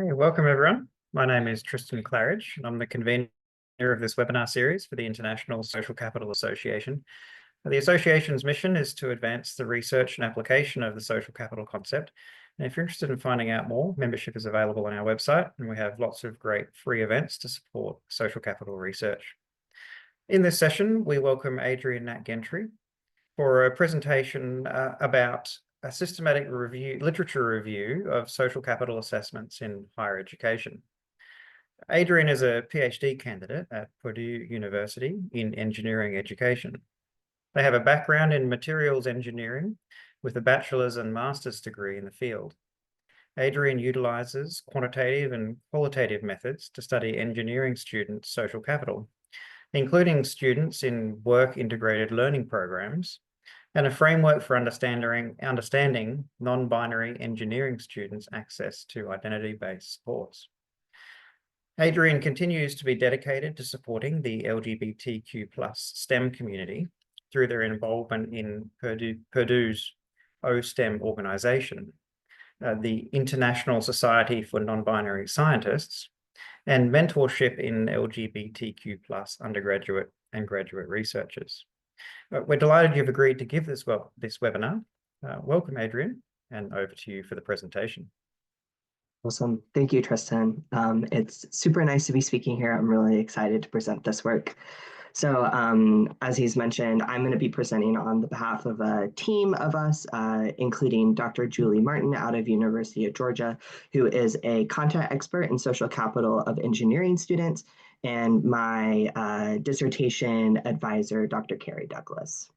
Hey, welcome everyone. My name is Tristan Claridge, and I'm the convener of this webinar series for the International Social Capital Association. The association's mission is to advance the research and application of the social capital concept. And if you're interested in finding out more, membership is available on our website, and we have lots of great free events to support social capital research. In this session, we welcome Adrian Nat Gentry for a presentation about a systematic literature review of social capital assessments in higher education. Adrian is a PhD candidate at Purdue University in engineering education. They have a background in materials engineering with a bachelor's and master's degree in the field. Adrian utilizes quantitative and qualitative methods to study engineering students' social capital, including students in work-integrated learning programs, and a framework for understanding non-binary engineering students' access to identity-based supports. Adrian continues to be dedicated to supporting the LGBTQ+ STEM community through their involvement in Purdue's OSTEM organization, the International Society for Non-Binary Scientists, and mentorship in LGBTQ+ undergraduate and graduate researchers. We're delighted you've agreed to give this webinar. Welcome, Adrian, and over to you for the presentation. Awesome. Thank you, Tristan. It's super nice to be speaking here. I'm really excited to present this work. So as he's mentioned, I'm going to be presenting on the behalf of a team of us, including Dr. Julie Martin out of University of Georgia, who is a content expert in social capital of engineering students, and my dissertation advisor, Dr. Carrie Douglas.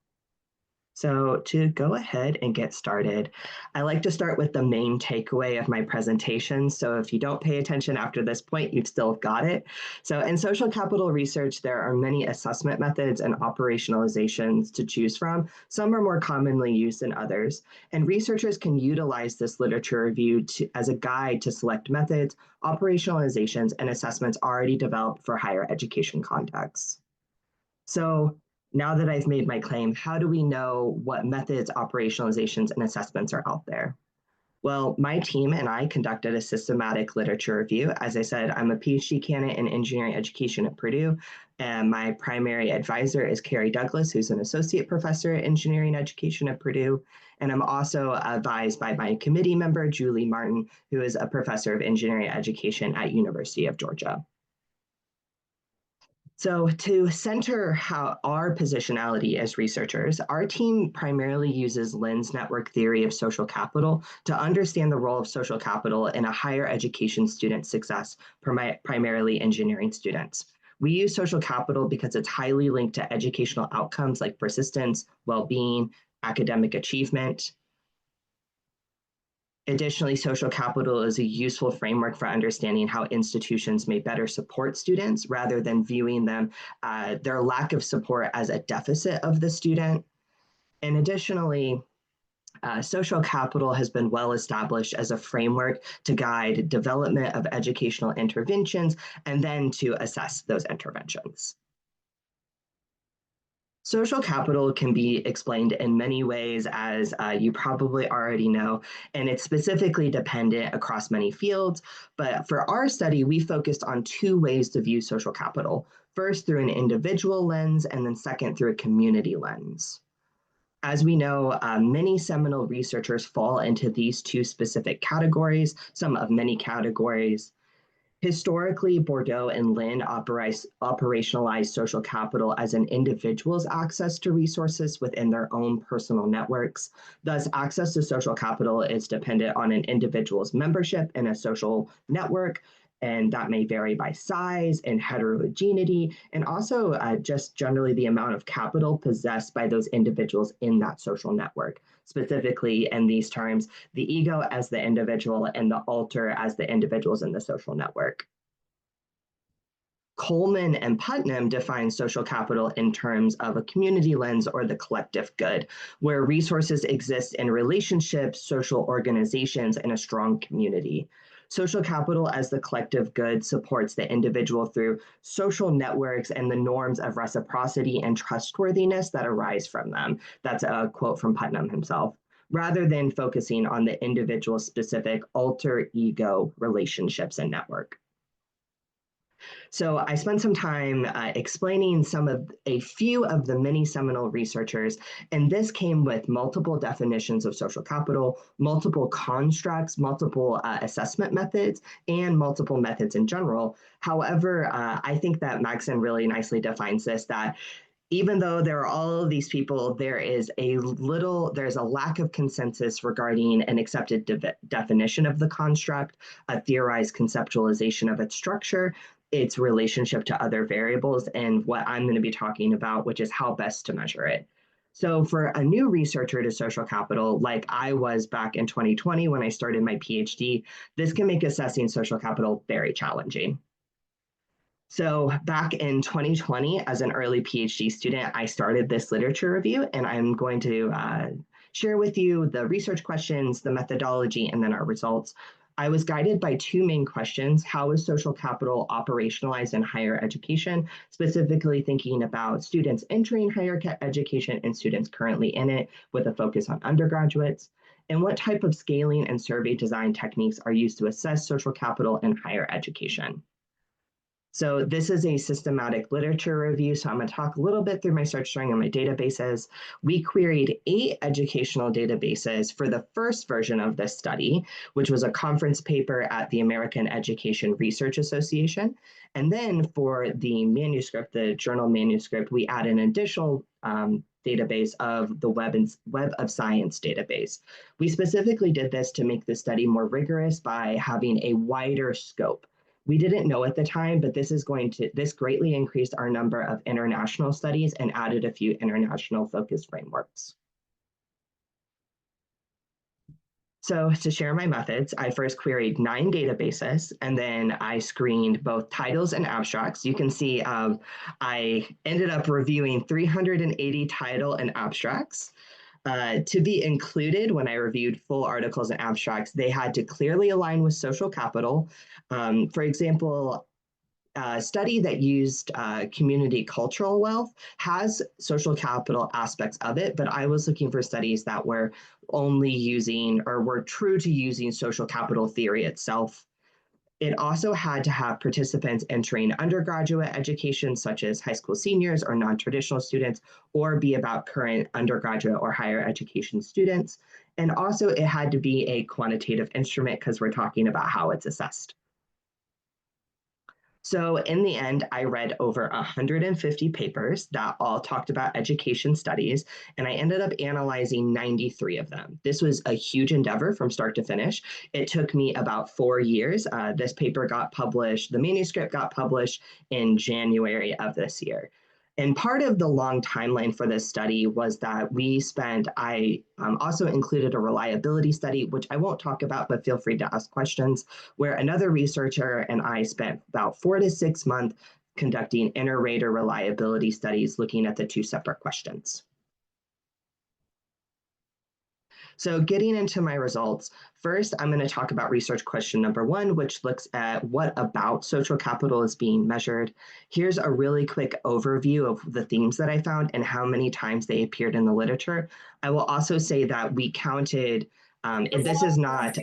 So to go ahead and get started, I like to start with the main takeaway of my presentation. So if you don't pay attention after this point, you've still got it. So in social capital research, there are many assessment methods and operationalizations to choose from. Some are more commonly used than others. And researchers can utilize this literature review as a guide to select methods, operationalizations, and assessments already developed for higher education contexts. So now that I've made my claim, how do we know what methods, operationalizations, and assessments are out there? Well, my team and I conducted a systematic literature review. As I said, I'm a PhD candidate in engineering education at Purdue, and my primary advisor is Carrie Douglas, who's an associate professor at engineering education at Purdue. And I'm also advised by my committee member, Julie Martin, who is a professor of engineering education at University of Georgia. So to center how our positionality as researchers, our team primarily uses lens network theory of social capital to understand the role of social capital in a higher education student success, primarily engineering students. We use social capital because it's highly linked to educational outcomes like persistence, well-being, academic achievement. Additionally, social capital is a useful framework for understanding how institutions may better support students rather than viewing them, their lack of support as a deficit of the student. And additionally, social capital has been well established as a framework to guide development of educational interventions and then to assess those interventions. Social capital can be explained in many ways, as you probably already know, and it's specifically dependent across many fields. But for our study, we focused on two ways to view social capital. First, through an individual lens, and then second, through a community lens. As we know, many seminal researchers fall into these two specific categories, some of many categories. Historically, Bordeaux and Lynn operationalized social capital as an individual's access to resources within their own personal networks. Thus, access to social capital is dependent on an individual's membership in a social network, and that may vary by size and heterogeneity, and also just generally the amount of capital possessed by those individuals in that social network. Specifically, in these terms, the ego as the individual and the alter as the individuals in the social network. Coleman and Putnam define social capital in terms of a community lens or the collective good, where resources exist in relationships, social organizations, and a strong community. Social capital as the collective good supports the individual through social networks and the norms of reciprocity and trustworthiness that arise from them. That's a quote from Putnam himself. rather than focusing on the individual specific alter ego relationships and network. So I spent some time explaining a few of the many seminal researchers, and this came with multiple definitions of social capital, multiple constructs, multiple assessment methods, and multiple methods in general. However, I think that Maxon really nicely defines this, that even though there are all of these people, there's a lack of consensus regarding an accepted definition of the construct, a theorized conceptualization of its structure, its relationship to other variables, and what I'm going to be talking about, which is how best to measure it. So for a new researcher to social capital, like I was back in 2020 when I started my PhD, this can make assessing social capital very challenging. So back in 2020, as an early PhD student, I started this literature review, and I'm going to share with you the research questions, the methodology, and then our results. I was guided by two main questions. How is social capital operationalized in higher education, specifically thinking about students entering higher education and students currently in it, with a focus on undergraduates? And what type of scaling and survey design techniques are used to assess social capital in higher education? So this is a systematic literature review. So I'm going to talk a little bit through my search string and my databases. We queried 8 educational databases for the first version of this study, which was a conference paper at the American Education Research Association. And then for the manuscript, the journal manuscript, we add an additional database of the Web of Science database. We specifically did this to make the study more rigorous by having a wider scope. We didn't know at the time, but this greatly increased our number of international studies and added a few international focus frameworks. So to share my methods, I first queried 9 databases, and then I screened both titles and abstracts. You can see I ended up reviewing 380 title and abstracts. To be included when I reviewed full articles and abstracts, they had to clearly align with social capital. For example, a study that used community cultural wealth has social capital aspects of it, but I was looking for studies that were only using or were true to using social capital theory itself. It also had to have participants entering undergraduate education, such as high school seniors or non-traditional students, or be about current undergraduate or higher education students. And also it had to be a quantitative instrument because we're talking about how it's assessed. So in the end, I read over 150 papers that all talked about education studies, and I ended up analyzing 93 of them. This was a huge endeavor from start to finish. It took me about 4 years. This paper got published, the manuscript got published in January of this year. And part of the long timeline for this study was that I also included a reliability study, which I won't talk about, but feel free to ask questions, where another researcher and I spent about 4 to 6 months conducting inter-rater reliability studies looking at the 2 separate questions. So getting into my results, first, I'm going to talk about research question number 1, which looks at what about social capital is being measured. Here's a really quick overview of the themes that I found and how many times they appeared in the literature. I will also say that we counted, and this is not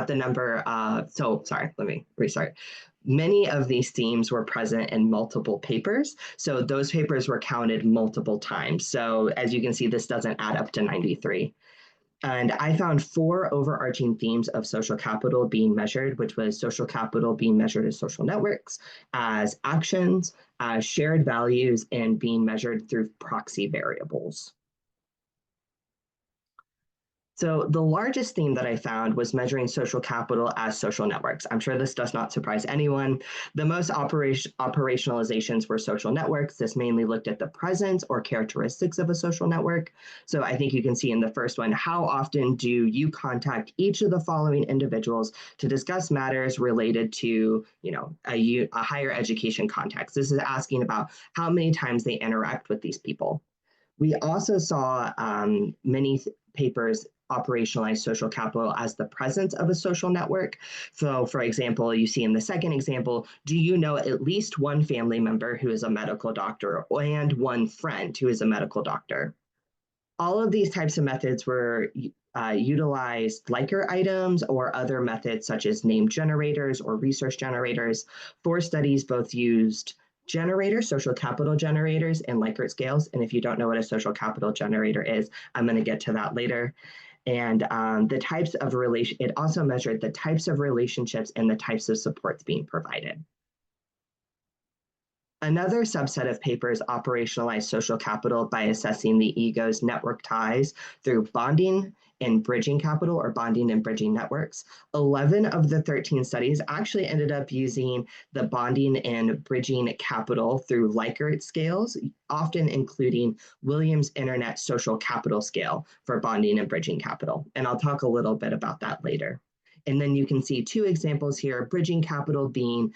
the number, so sorry, let me restart. Many of these themes were present in multiple papers, so those papers were counted multiple times. So as you can see, this doesn't add up to 93. And I found 4 overarching themes of social capital being measured, which was social capital being measured as social networks, as actions, as shared values, and being measured through proxy variables. So the largest theme that I found was measuring social capital as social networks. I'm sure this does not surprise anyone. The most operationalizations were social networks. This mainly looked at the presence or characteristics of a social network. So I think you can see in the first one, how often do you contact each of the following individuals to discuss matters related to, a higher education context? This is asking about how many times they interact with these people. We also saw many papers operationalize social capital as the presence of a social network. So, for example, you see in the second example, do you know at least one family member who is a medical doctor and one friend who is a medical doctor? All of these types of methods were utilized Likert items or other methods such as name generators or resource generators. For studies both used generators, social capital generators, and Likert scales. And if you don't know what a social capital generator is, I'm going to get to that later. And the types of it also measured the types of relationships and the types of supports being provided. Another subset of papers operationalized social capital by assessing the ego's network ties through bonding and bridging capital, or bonding and bridging networks. 11 of the 13 studies actually ended up using the bonding and bridging capital through Likert scales, often including Williams Internet Social Capital Scale for bonding and bridging capital. And I'll talk a little bit about that later. And then you can see two examples here, bridging capital being,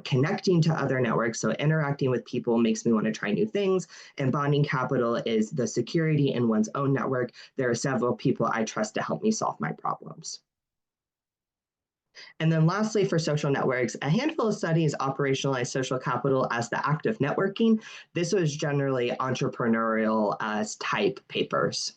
connecting to other networks. So interacting with people makes me want to try new things. And bonding capital is the security in one's own network. There are several people I trust to help me solve my problems. And then lastly, for social networks, a handful of studies operationalize social capital as the act of networking. This was generally entrepreneurial type papers.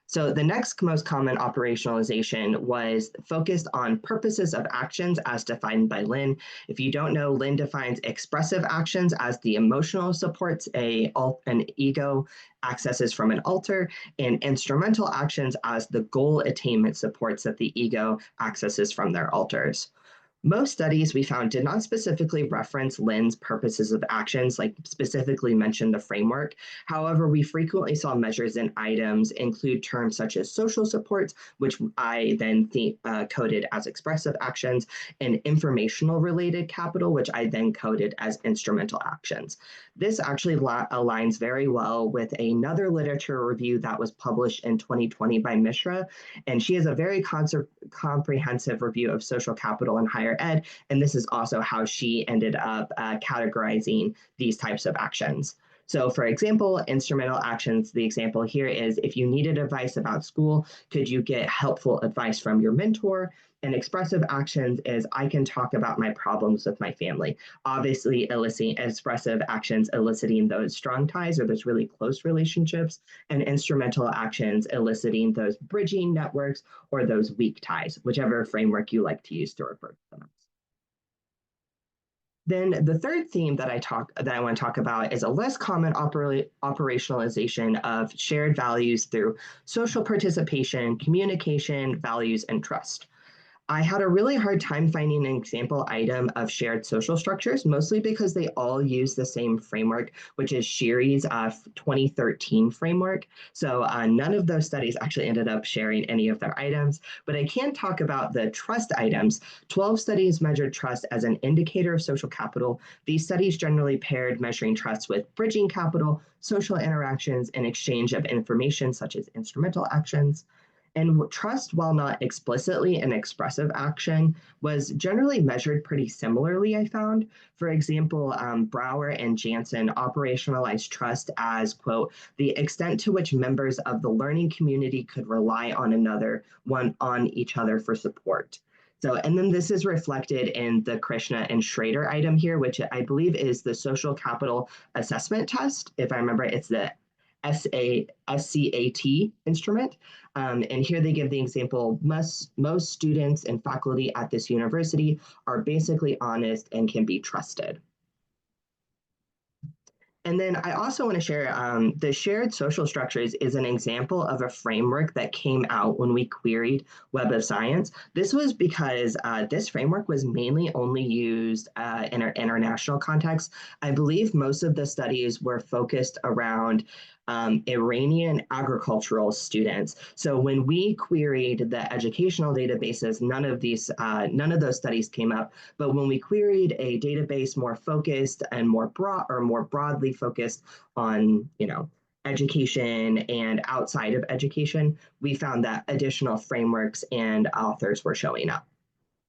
So the next most common operationalization was focused on purposes of actions as defined by Lynn. If you don't know, Lynn defines expressive actions as the emotional supports an ego accesses from an alter, and instrumental actions as the goal attainment supports that the ego accesses from their alters. Most studies we found did not specifically reference Lynn's purposes of actions, like specifically mention the framework. However, we frequently saw measures in items include terms such as social supports, which I then coded as expressive actions, and informational related capital, which I then coded as instrumental actions. This actually aligns very well with another literature review that was published in 2020 by Mishra, and she has a very comprehensive review of social capital and higher ed, and this is also how she ended up categorizing these types of actions. So for example, instrumental actions, the example here is if you needed advice about school, could you get helpful advice from your mentor? And expressive actions is I can talk about my problems with my family. Obviously, eliciting expressive actions, eliciting those strong ties or those really close relationships, and instrumental actions, eliciting those bridging networks or those weak ties, whichever framework you like to use to refer to them. Then the third theme that I want to talk about is a less common operationalization of shared values through social participation, communication, values, and trust. I had a really hard time finding an example item of shared social structures, mostly because they all use the same framework, which is Sherry's 2013 framework. So none of those studies actually ended up sharing any of their items, but I can talk about the trust items. 12 studies measured trust as an indicator of social capital. These studies generally paired measuring trust with bridging capital, social interactions, and exchange of information, such as instrumental actions. And trust, while not explicitly an expressive action, was generally measured pretty similarly, I found. For example, Brower and Jansen operationalized trust as, quote, the extent to which members of the learning community could rely on each other for support. So, and then this is reflected in the Krishna and Schrader item here, which I believe is the social capital assessment test. If I remember, it's the SCAT instrument. And here they give the example, most students and faculty at this university are basically honest and can be trusted. And then I also want to share the shared social structures is an example of a framework that came out when we queried Web of Science. This was because this framework was mainly only used in our international context. I believe most of the studies were focused around Iranian agricultural students. So when we queried the educational databases, none of those studies came up. But when we queried a database more focused and more broadly focused on, education and outside of education, we found that additional frameworks and authors were showing up.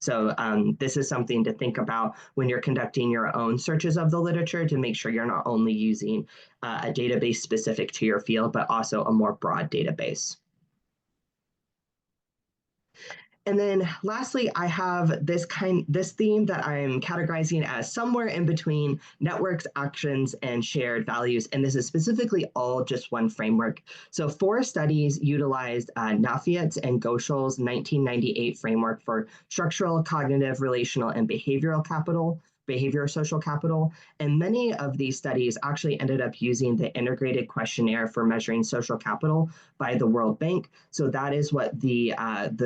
So this is something to think about when you're conducting your own searches of the literature to make sure you're not only using a database specific to your field, but also a more broad database. And then lastly, I have this theme that I'm categorizing as somewhere in between networks, actions, and shared values. And this is specifically all just one framework. So 4 studies utilized Nafiat's and Goshal's 1998 framework for structural, cognitive, relational, and behavioral social capital. And many of these studies actually ended up using the integrated questionnaire for measuring social capital by the World Bank. So that is what the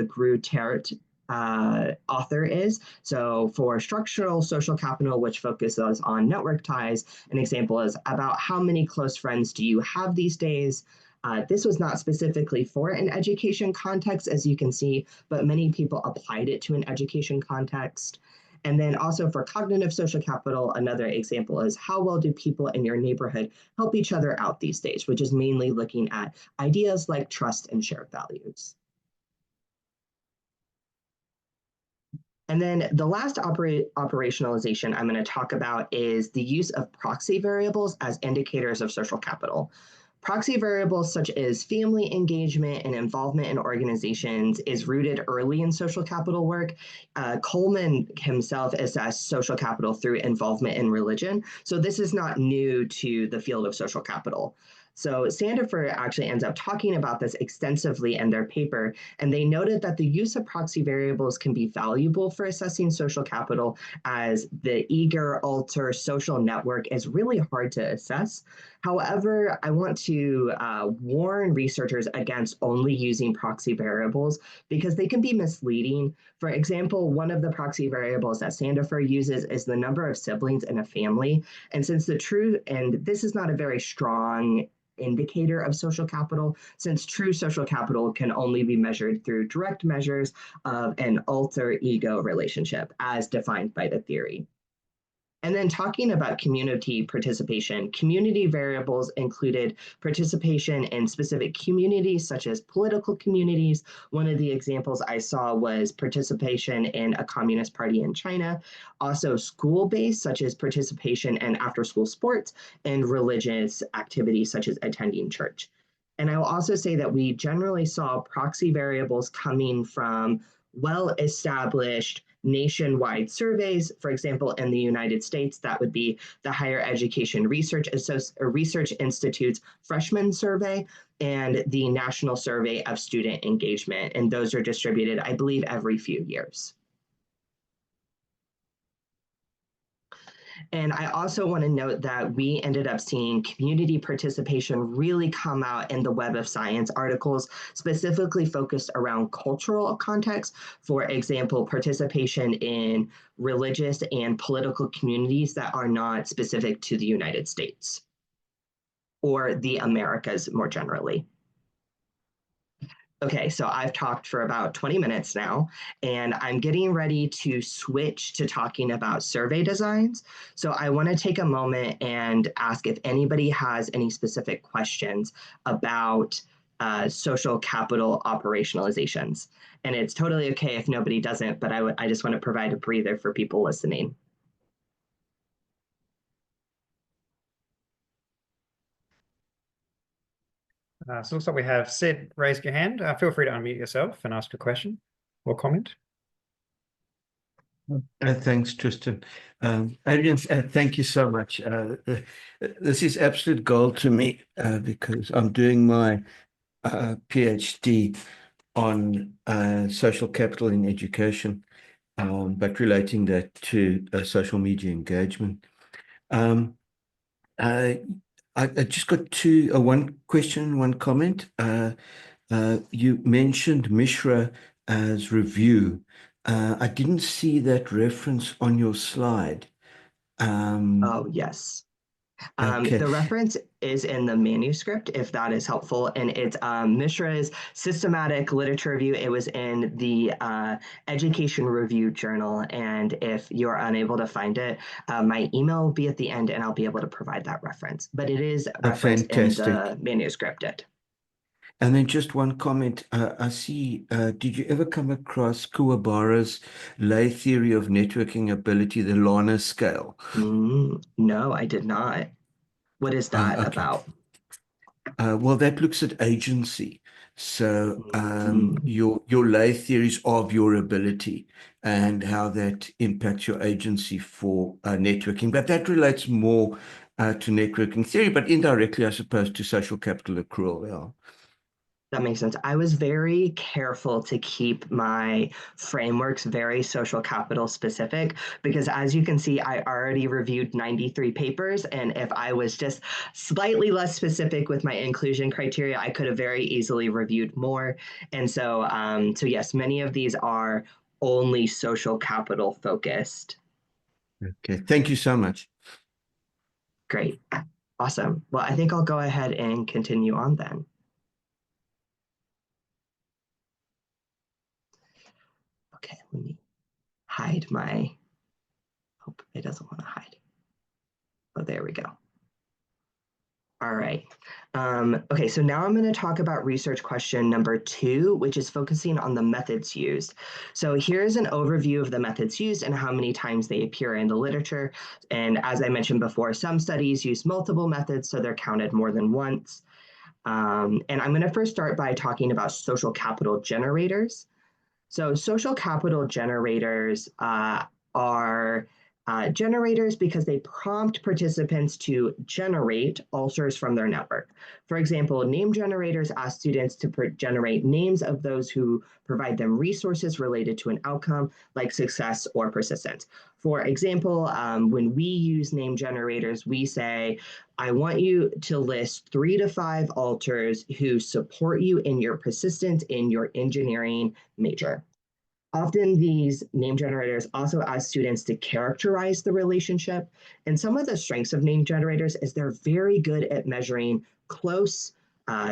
GRU-TERT author is. So for structural social capital, which focuses on network ties, an example is about how many close friends do you have these days? This was not specifically for an education context, as you can see, but many people applied it to an education context. And then also for cognitive social capital, another example is how well do people in your neighborhood help each other out these days, which is mainly looking at ideas like trust and shared values. And then the last operationalization I'm going to talk about is the use of proxy variables as indicators of social capital. Proxy variables such as family engagement and involvement in organizations is rooted early in social capital work. Coleman himself assessed social capital through involvement in religion. So this is not new to the field of social capital. So Sandifer actually ends up talking about this extensively in their paper, and they noted that the use of proxy variables can be valuable for assessing social capital, as the eager alter social network is really hard to assess. However, I want to warn researchers against only using proxy variables because they can be misleading. For example, one of the proxy variables that Sandifer uses is the number of siblings in a family. And this is not a very strong indicator of social capital, since true social capital can only be measured through direct measures of an alter ego relationship as defined by the theory. And then talking about community participation, community variables included participation in specific communities, such as political communities. One of the examples I saw was participation in a communist party in China. Also school-based, such as participation in after-school sports, and religious activities, such as attending church. And I will also say that we generally saw proxy variables coming from well-established nationwide surveys. For example, in the United States, that would be the Higher Education Research Institute's freshman survey and the National Survey of Student Engagement. And those are distributed, I believe, every few years. And I also want to note that we ended up seeing community participation really come out in the Web of Science articles, specifically focused around cultural context. For example, participation in religious and political communities that are not specific to the United States or the Americas more generally. Okay, so I've talked for about 20 minutes now, and I'm getting ready to switch to talking about survey designs. So I want to take a moment and ask if anybody has any specific questions about social capital operationalizations. And it's totally okay if nobody doesn't, but I just want to provide a breather for people listening. So looks like we have Sid raised your hand. Feel free to unmute yourself and ask a question or comment. Thanks, Tristan. Adrian, thank you so much. This is absolute gold to me because I'm doing my PhD on social capital in education, but relating that to social media engagement. I just got one question, one comment. You mentioned Mishra as review. I didn't see that reference on your slide. Oh, yes. Okay. The reference is in the manuscript, if that is helpful, and it's Mishra's Systematic Literature Review. It was in the Education Review Journal, and if you're unable to find it, my email will be at the end, and I'll be able to provide that reference. But it is referenced in the manuscript. And then just one comment. I see, did you ever come across Kuwabara's lay theory of networking ability, the Lana scale? No, I did not. What is that about? Well, that looks at agency. So your lay theories of your ability and how that impacts your agency for networking. But that relates more to networking theory, but indirectly, I suppose, to social capital accrual. Yeah. That makes sense. I was very careful to keep my frameworks very social capital specific because, as you can see, I already reviewed 93 papers. And if I was just slightly less specific with my inclusion criteria, I could have very easily reviewed more. And so yes, many of these are only social capital focused. Okay. Thank you so much. Great. Awesome. Well, I think I'll go ahead and continue on then. Okay, let me hide my, hope it doesn't want to hide. Oh, there we go. All right. Okay, so now I'm going to talk about research question number 2, which is focusing on the methods used. So here's an overview of the methods used and how many times they appear in the literature. And as I mentioned before, some studies use multiple methods, so they're counted more than once. And I'm going to first start by talking about social capital generators. So social capital generators are generators because they prompt participants to generate alters from their network. For example, name generators ask students to generate names of those who provide them resources related to an outcome like success or persistence. For example, when we use name generators, we say, I want you to list 3 to 5 alters who support you in your persistence in your engineering major. Often these name generators also ask students to characterize the relationship. And some of the strengths of name generators is they're very good at measuring close,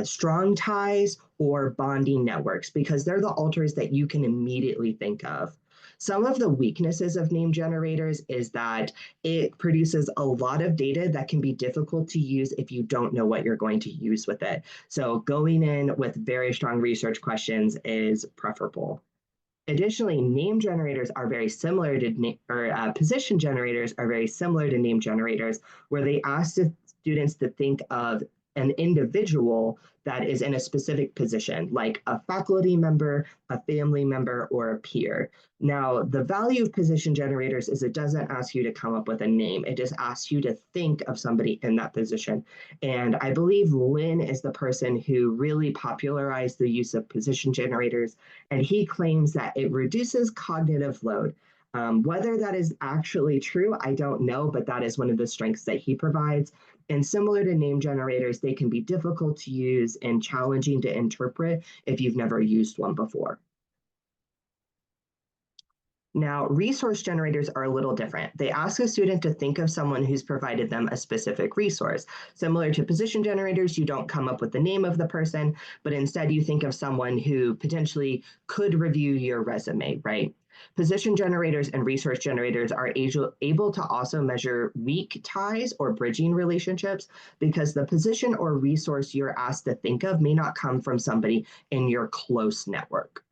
strong ties or bonding networks because they're the alters that you can immediately think of. Some of the weaknesses of name generators is that it produces a lot of data that can be difficult to use if you don't know what you're going to use with it. So going in with very strong research questions is preferable. Additionally, name generators are very similar to, position generators are very similar to name generators, where they ask the students to think of an individual that is in a specific position, like a faculty member, a family member, or a peer. Now, the value of position generators is it doesn't ask you to come up with a name. It just asks you to think of somebody in that position. And I believe Lin is the person who really popularized the use of position generators, and he claims that it reduces cognitive load. Whether that is actually true, I don't know, but that is one of the strengths that he provides. And similar to name generators, they can be difficult to use and challenging to interpret if you've never used one before. Now, resource generators are a little different. They ask a student to think of someone who's provided them a specific resource. Similar to position generators, you don't come up with the name of the person, but instead you think of someone who potentially could review your resume, right? Position generators and resource generators are able to also measure weak ties or bridging relationships because the position or resource you're asked to think of may not come from somebody in your close network.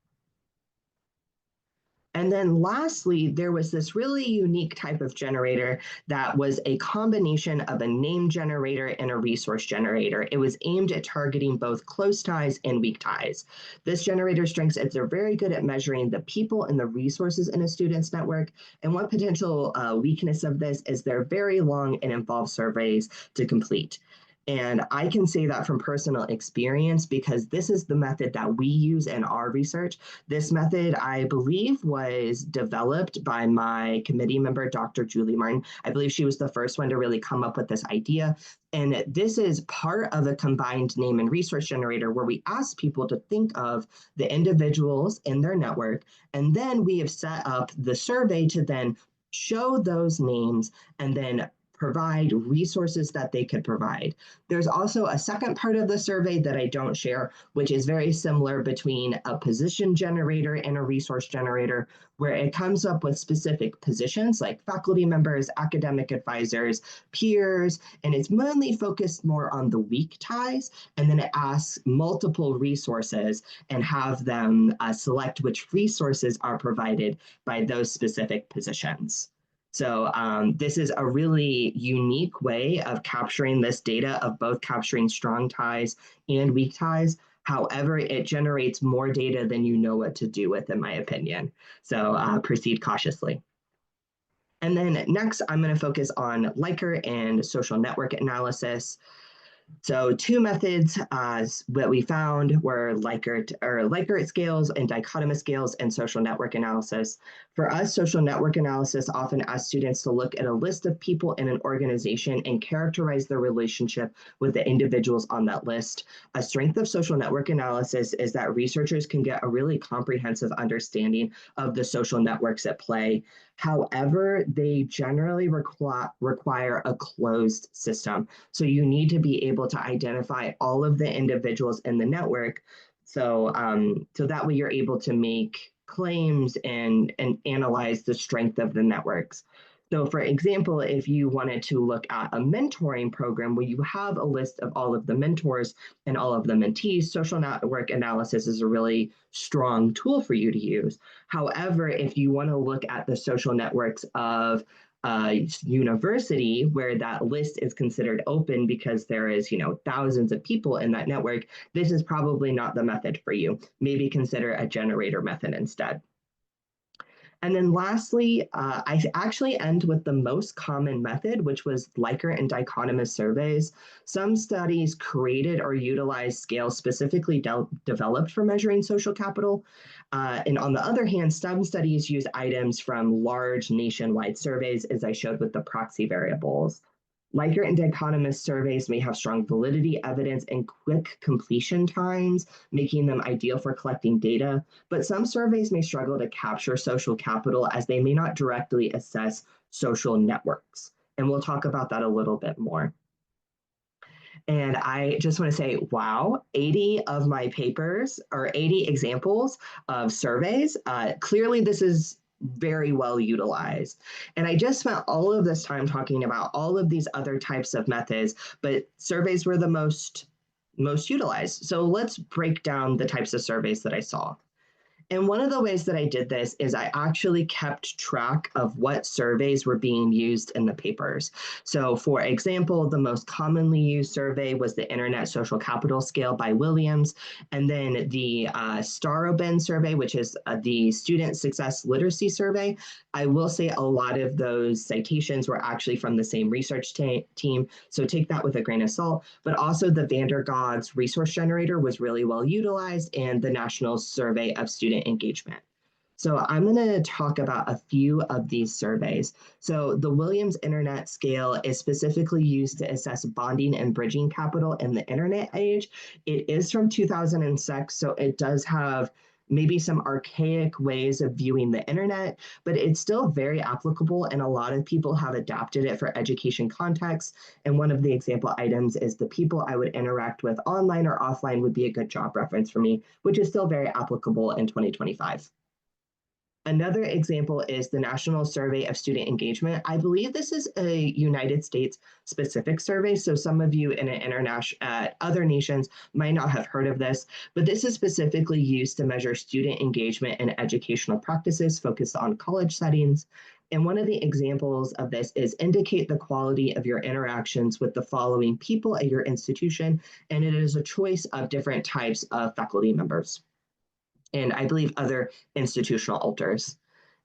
And then lastly, there was this really unique type of generator that was a combination of a name generator and a resource generator. It was aimed at targeting both close ties and weak ties. This generator's strengths is they're very good at measuring the people and the resources in a student's network. And one potential weakness of this is they're very long and involve surveys to complete. And I can say that from personal experience because this is the method that we use in our research. This method, I believe, was developed by my committee member, Dr. Julie Martin. I believe she was the first one to really come up with this idea. And this is part of a combined name and resource generator where we ask people to think of the individuals in their network. And then we have set up the survey to then show those names and then provide resources that they could provide. There's also a second part of the survey that I don't share, which is very similar between a position generator and a resource generator, where it comes up with specific positions like faculty members, academic advisors, peers, and it's mainly focused more on the weak ties. And then it asks multiple resources and have them select which resources are provided by those specific positions. So this is a really unique way of capturing this data, of both capturing strong ties and weak ties. However, it generates more data than you know what to do with, in my opinion. So proceed cautiously. And then next, I'm going to focus on Likert and social network analysis. So two methods that we found were Likert scales and dichotomous scales and social network analysis. For us, social network analysis often asks students to look at a list of people in an organization and characterize their relationship with the individuals on that list. A strength of social network analysis is that researchers can get a really comprehensive understanding of the social networks at play. However, they generally require a closed system. So you need to be able to identify all of the individuals in the network. So that way you're able to make claims and analyze the strength of the networks. So for example, if you wanted to look at a mentoring program where you have a list of all of the mentors and all of the mentees, social network analysis is a really strong tool for you to use. However, if you want to look at the social networks of university where that list is considered open because there is, thousands of people in that network, this is probably not the method for you. Maybe consider a generator method instead. And then lastly, I actually end with the most common method, which was Likert and dichotomous surveys. Some studies created or utilized scales specifically developed for measuring social capital. And on the other hand, some studies use items from large nationwide surveys, as I showed with the proxy variables. Likert and dichotomous surveys may have strong validity evidence and quick completion times, making them ideal for collecting data, but some surveys may struggle to capture social capital as they may not directly assess social networks. And we'll talk about that a little bit more. And I just want to say, wow, 80 of my papers or 80 examples of surveys. Clearly, this is very well utilized. And I just spent all of this time talking about all of these other types of methods, but surveys were the most utilized. So let's break down the types of surveys that I saw. And one of the ways that I did this is I actually kept track of what surveys were being used in the papers. So for example, the most commonly used survey was the Internet Social Capital Scale by Williams, and then the Starobin survey, which is the Student Success Literacy Survey. I will say a lot of those citations were actually from the same research team, so take that with a grain of salt, but also the Van der Gogh's resource generator was really well utilized, and the National Survey of Student Engagement. So I'm going to talk about a few of these surveys. So the Williams Internet Scale is specifically used to assess bonding and bridging capital in the internet age. It is from 2006, so it does have maybe some archaic ways of viewing the internet, but it's still very applicable, and a lot of people have adapted it for education contexts. And one of the example items is the people I would interact with online or offline would be a good job reference for me, which is still very applicable in 2025. Another example is the National Survey of Student Engagement. I believe this is a United States specific survey, so some of you in other nations might not have heard of this, but this is specifically used to measure student engagement in educational practices focused on college settings. And one of the examples of this is indicate the quality of your interactions with the following people at your institution, and it is a choice of different types of faculty members, and I believe other institutional alters.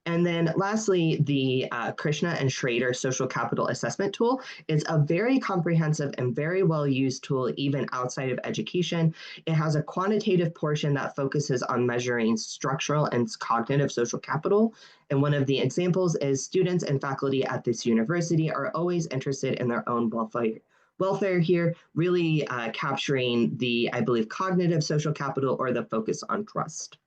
And then lastly, the Krishna and Schrader Social Capital Assessment Tool is a very comprehensive and very well-used tool even outside of education. It has a quantitative portion that focuses on measuring structural and cognitive social capital. And one of the examples is students and faculty at this university are always interested in their own welfare here, really capturing the, I believe, cognitive social capital or the focus on trust.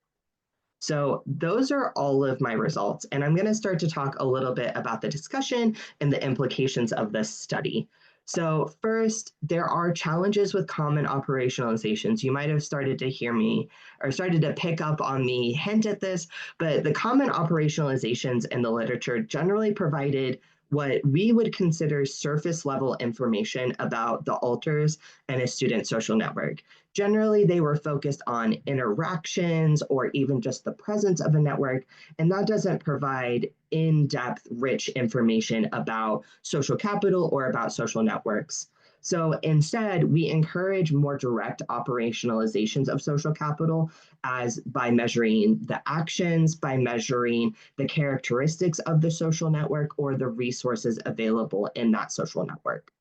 So those are all of my results, and I'm going to start to talk a little bit about the discussion and the implications of this study. So first, there are challenges with common operationalizations. You might have started to hear me or started to pick up on me hint at this, but the common operationalizations in the literature generally provided what we would consider surface level information about the alters and a student social network. Generally, they were focused on interactions or even just the presence of a network, and that doesn't provide in-depth, rich information about social capital or about social networks. So instead, we encourage more direct operationalizations of social capital as by measuring the actions, by measuring the characteristics of the social network or the resources available in that social network.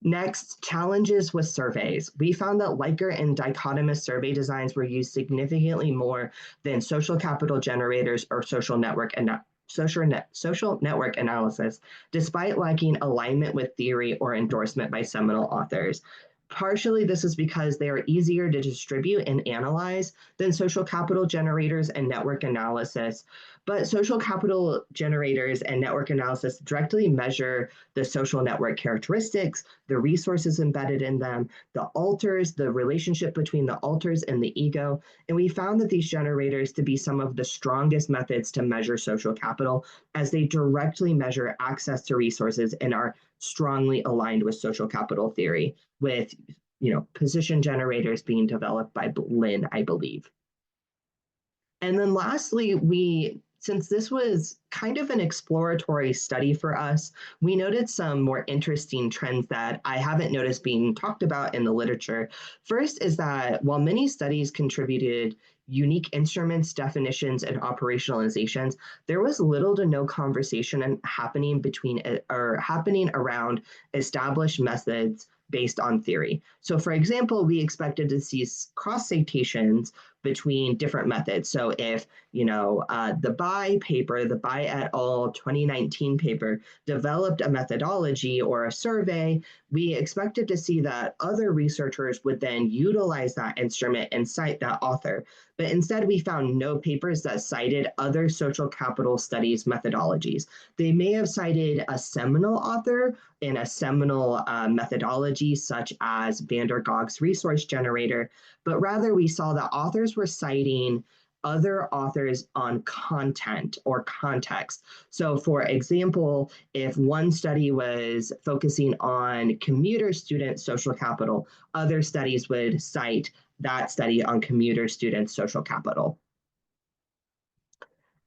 Next, challenges with surveys. We found that Likert and dichotomous survey designs were used significantly more than social capital generators or social network analysis, despite lacking alignment with theory or endorsement by seminal authors. Partially, this is because they are easier to distribute and analyze than social capital generators and network analysis. But social capital generators and network analysis directly measure the social network characteristics, the resources embedded in them, the alters, the relationship between the alters and the ego. And we found that these generators to be some of the strongest methods to measure social capital, as they directly measure access to resources and are strongly aligned with social capital theory, with position generators being developed by Lin, I believe. And then lastly, since this was kind of an exploratory study for us, we noted some more interesting trends that I haven't noticed being talked about in the literature. First is that while many studies contributed unique instruments, definitions, and operationalizations, there was little to no conversation happening around established methods based on theory. So for example, we expected to see cross citations between different methods. So if, the Bai et al. 2019 paper developed a methodology or a survey, we expected to see that other researchers would then utilize that instrument and cite that author. But instead, we found no papers that cited other social capital studies methodologies. They may have cited a seminal author in a seminal methodology, such as Van der Gog's resource generator, but rather we saw that authors were citing other authors on content or context. So for example, if one study was focusing on commuter student social capital, other studies would cite that study on commuter student social capital.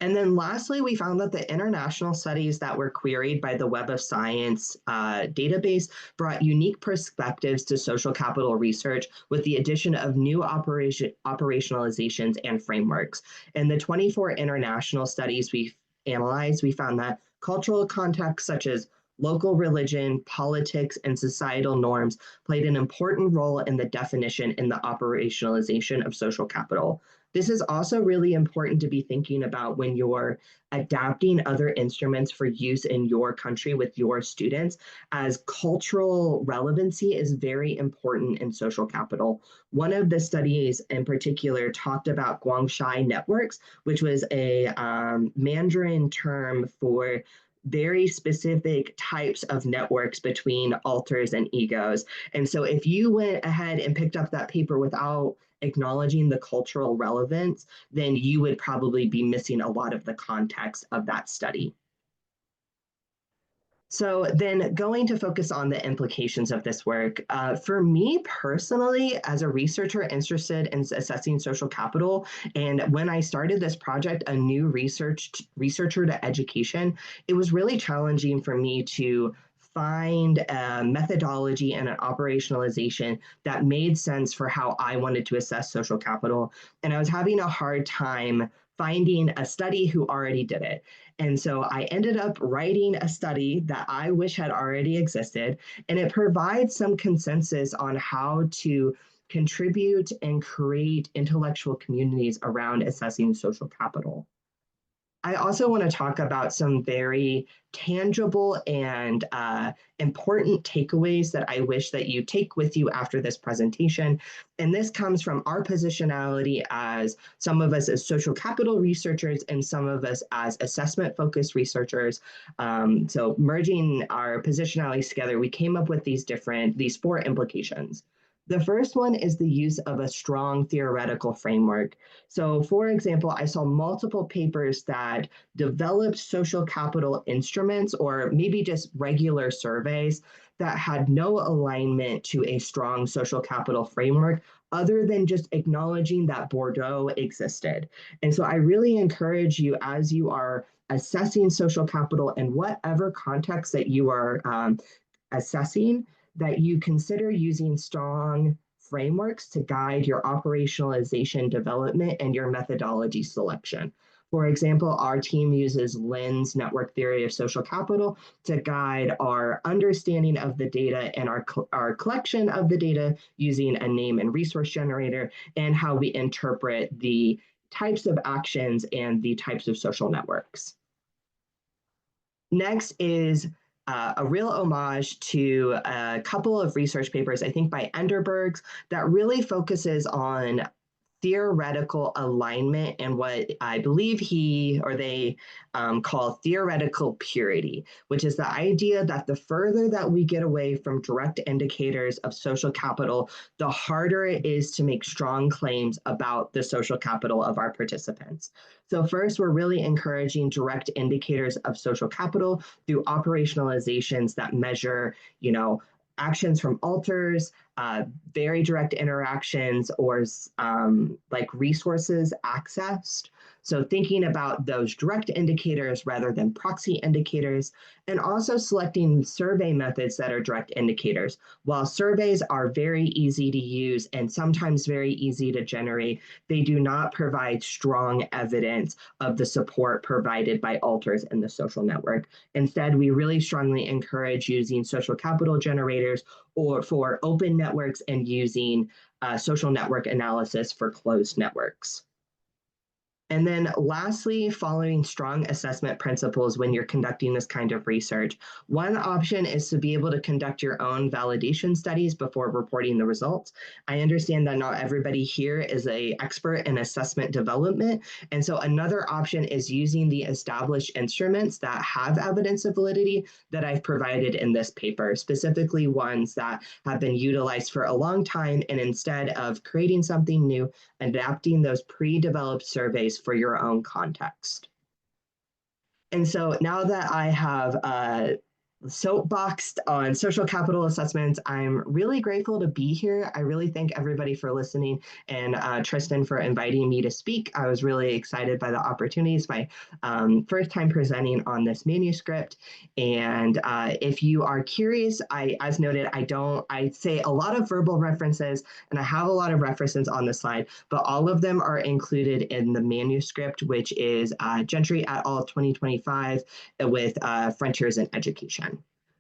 And then lastly, we found that the international studies that were queried by the Web of Science database brought unique perspectives to social capital research with the addition of new operationalizations and frameworks. In the 24 international studies we analyzed, we found that cultural contexts such as local religion, politics, and societal norms played an important role in the definition and the operationalization of social capital. This is also really important to be thinking about when you're adapting other instruments for use in your country with your students, as cultural relevancy is very important in social capital. One of the studies in particular talked about Guangshui networks, which was a Mandarin term for very specific types of networks between alters and egos. And so if you went ahead and picked up that paper without acknowledging the cultural relevance, then you would probably be missing a lot of the context of that study. So then going to focus on the implications of this work, for me personally, as a researcher interested in assessing social capital, and when I started this project, a new researcher to education, it was really challenging for me to find a methodology and an operationalization that made sense for how I wanted to assess social capital. And I was having a hard time finding a study who already did it. And so I ended up writing a study that I wish had already existed, and it provides some consensus on how to contribute and create intellectual communities around assessing social capital. I also want to talk about some very tangible and important takeaways that I wish that you take with you after this presentation. And this comes from our positionality as some of us as social capital researchers and some of us as assessment-focused researchers. So merging our positionalities together, we came up with these four implications. The first one is the use of a strong theoretical framework. So, for example, I saw multiple papers that developed social capital instruments or maybe just regular surveys that had no alignment to a strong social capital framework other than just acknowledging that Bordeaux existed. And so I really encourage you, as you are assessing social capital in whatever context that you are assessing, that you consider using strong frameworks to guide your operationalization development and your methodology selection. For example, our team uses Lynn's network theory of social capital to guide our understanding of the data and our collection of the data using a name and resource generator, and how we interpret the types of actions and the types of social networks. Next is a real homage to a couple of research papers, I think by Enderbergs, that really focuses on theoretical alignment and what I believe he or they call theoretical purity, which is the idea that the further that we get away from direct indicators of social capital, the harder it is to make strong claims about the social capital of our participants. So first, we're really encouraging direct indicators of social capital through operationalizations that measure, actions from alters, very direct interactions, or like resources accessed. So thinking about those direct indicators rather than proxy indicators, and also selecting survey methods that are direct indicators. While surveys are very easy to use and sometimes very easy to generate, they do not provide strong evidence of the support provided by alters in the social network. Instead, we really strongly encourage using social capital generators or for open networks and using social network analysis for closed networks. And then lastly, following strong assessment principles when you're conducting this kind of research. One option is to be able to conduct your own validation studies before reporting the results. I understand that not everybody here is an expert in assessment development. And so another option is using the established instruments that have evidence of validity that I've provided in this paper, specifically ones that have been utilized for a long time, and instead of creating something new, adapting those pre-developed surveys for your own context. And so now that I have soapboxed on social capital assessments, I'm really grateful to be here. I really thank everybody for listening, and Tristan for inviting me to speak. I was really excited by the opportunities, my first time presenting on this manuscript. And if you are curious, as noted, I say a lot of verbal references, and I have a lot of references on the slide, but all of them are included in the manuscript, which is Gentry et al. 2025 with Frontiers in Education.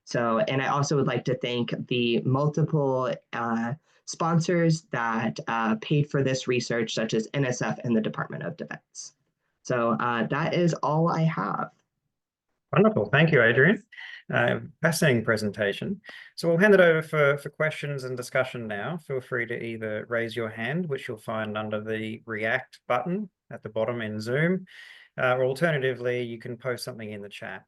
So, and I also would like to thank the multiple sponsors that paid for this research, such as NSF and the Department of Defense. So that is all I have. Wonderful. Thank you, Adrian. Fascinating presentation. So we'll hand it over for questions and discussion now. Feel free to either raise your hand, which you'll find under the React button at the bottom in Zoom, or alternatively, you can post something in the chat.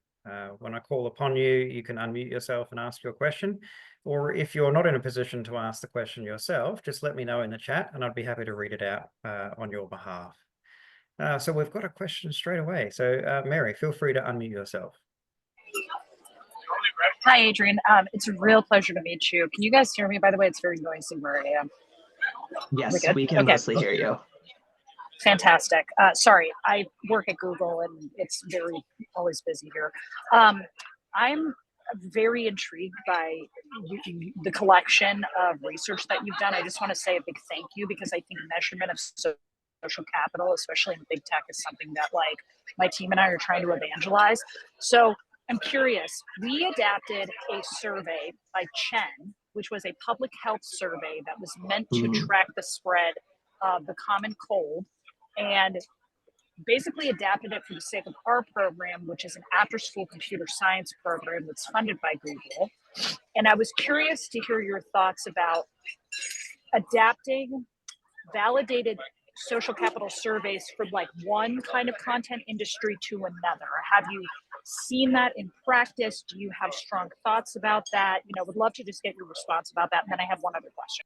When I call upon you, you can unmute yourself and ask your question. Or if you're not in a position to ask the question yourself, just let me know in the chat and I'd be happy to read it out on your behalf. So we've got a question straight away. So Mary, feel free to unmute yourself. Hi, Adrian. It's a real pleasure to meet you. Can you guys hear me, by the way? It's very noisy where I am. Yes, we can mostly hear you. Fantastic. Sorry, I work at Google and it's always busy here. I'm very intrigued by the collection of research that you've done. I just want to say a big thank you, because I think measurement of social capital, especially in big tech, is something that my team and I are trying to evangelize. So I'm curious, we adapted a survey by Chen, which was a public health survey that was meant to track the spread of the common cold, and basically adapted it for the sake of our program, which is an after-school computer science program that's funded by Google. And I was curious to hear your thoughts about adapting validated social capital surveys from one kind of content industry to another. Have you seen that in practice? Do you have strong thoughts about that? Would love to just get your response about that. And then I have one other question.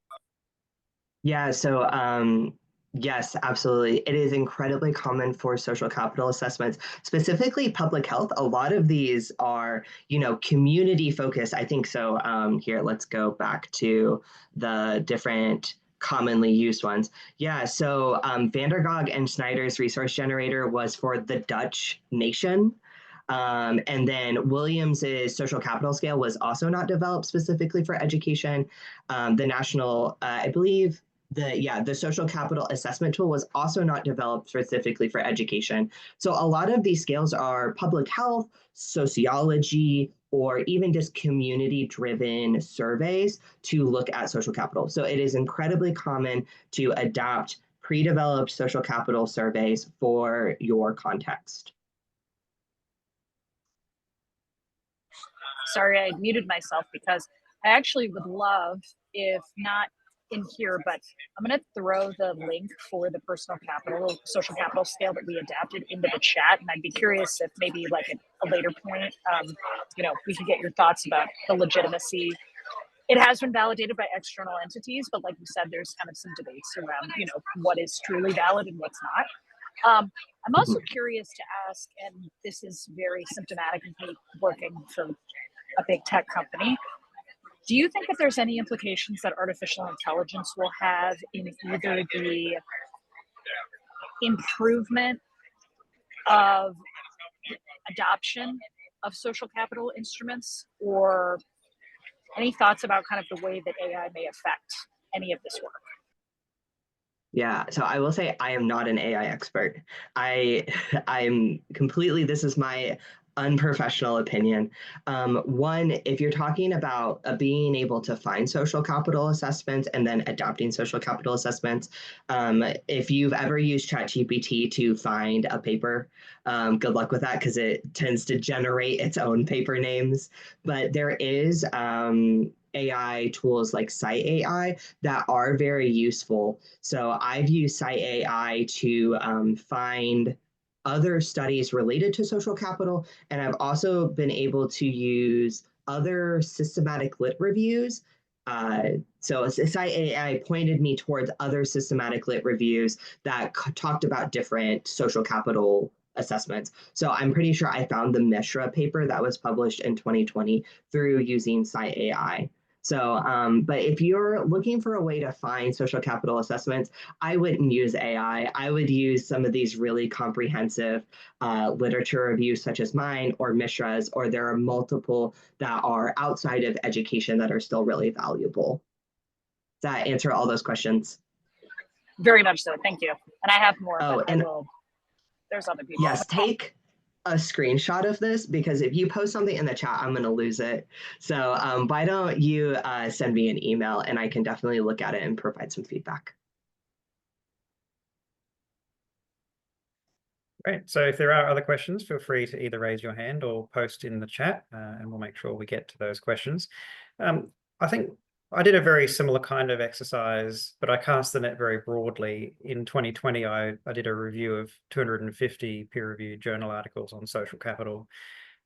Yeah, so yes, absolutely. It is incredibly common for social capital assessments, specifically public health. A lot of these are, community focused. I think so. Here, let's go back to the different commonly used ones. Yeah, so Van der Gogh and Schneider's resource generator was for the Dutch nation. And then Williams's social capital scale was also not developed specifically for education. The national, I believe, the social capital assessment tool was also not developed specifically for education. So a lot of these scales are public health, sociology, or even just community driven surveys to look at social capital. So it is incredibly common to adopt pre-developed social capital surveys for your context. Sorry, I muted myself because I actually would love, if not in here, but I'm going to throw the link for the social capital scale that we adapted into the chat. And I'd be curious if maybe like at a later point, we could get your thoughts about the legitimacy. It has been validated by external entities, but like you said, there's kind of some debates around, what is truly valid and what's not. I'm also curious to ask, and this is very symptomatic of me working for a big tech company. Do you think that there's any implications that artificial intelligence will have in either the improvement of adoption of social capital instruments, or any thoughts about kind of the way that AI may affect any of this work? Yeah, so I will say I am not an AI expert. I'm completely, this is my unprofessional opinion. One, if you're talking about being able to find social capital assessments and then adopting social capital assessments, if you've ever used ChatGPT to find a paper, good luck with that because it tends to generate its own paper names. But there is AI tools like Cite AI that are very useful. So I've used Cite AI to find other studies related to social capital, and I've also been able to use other systematic lit reviews. So Cite AI pointed me towards other systematic lit reviews that talked about different social capital assessments. So I'm pretty sure I found the Mishra paper that was published in 2020 through using Cite AI. So, but if you're looking for a way to find social capital assessments, I wouldn't use AI. I would use some of these really comprehensive literature reviews such as mine or Mishra's, or there are multiple that are outside of education that are still really valuable. Does that answer all those questions? Very much so. Thank you. And I have more, Oh, but and there's other people. yes, take a screenshot of this because if you post something in the chat, I'm going to lose it. So why don't you send me an email and I can definitely look at it and provide some feedback. Great. So if there are other questions, feel free to either raise your hand or post in the chat, and we'll make sure we get to those questions. I think I did a very similar kind of exercise, but I cast the net very broadly. In 2020, I did a review of 250 peer-reviewed journal articles on social capital.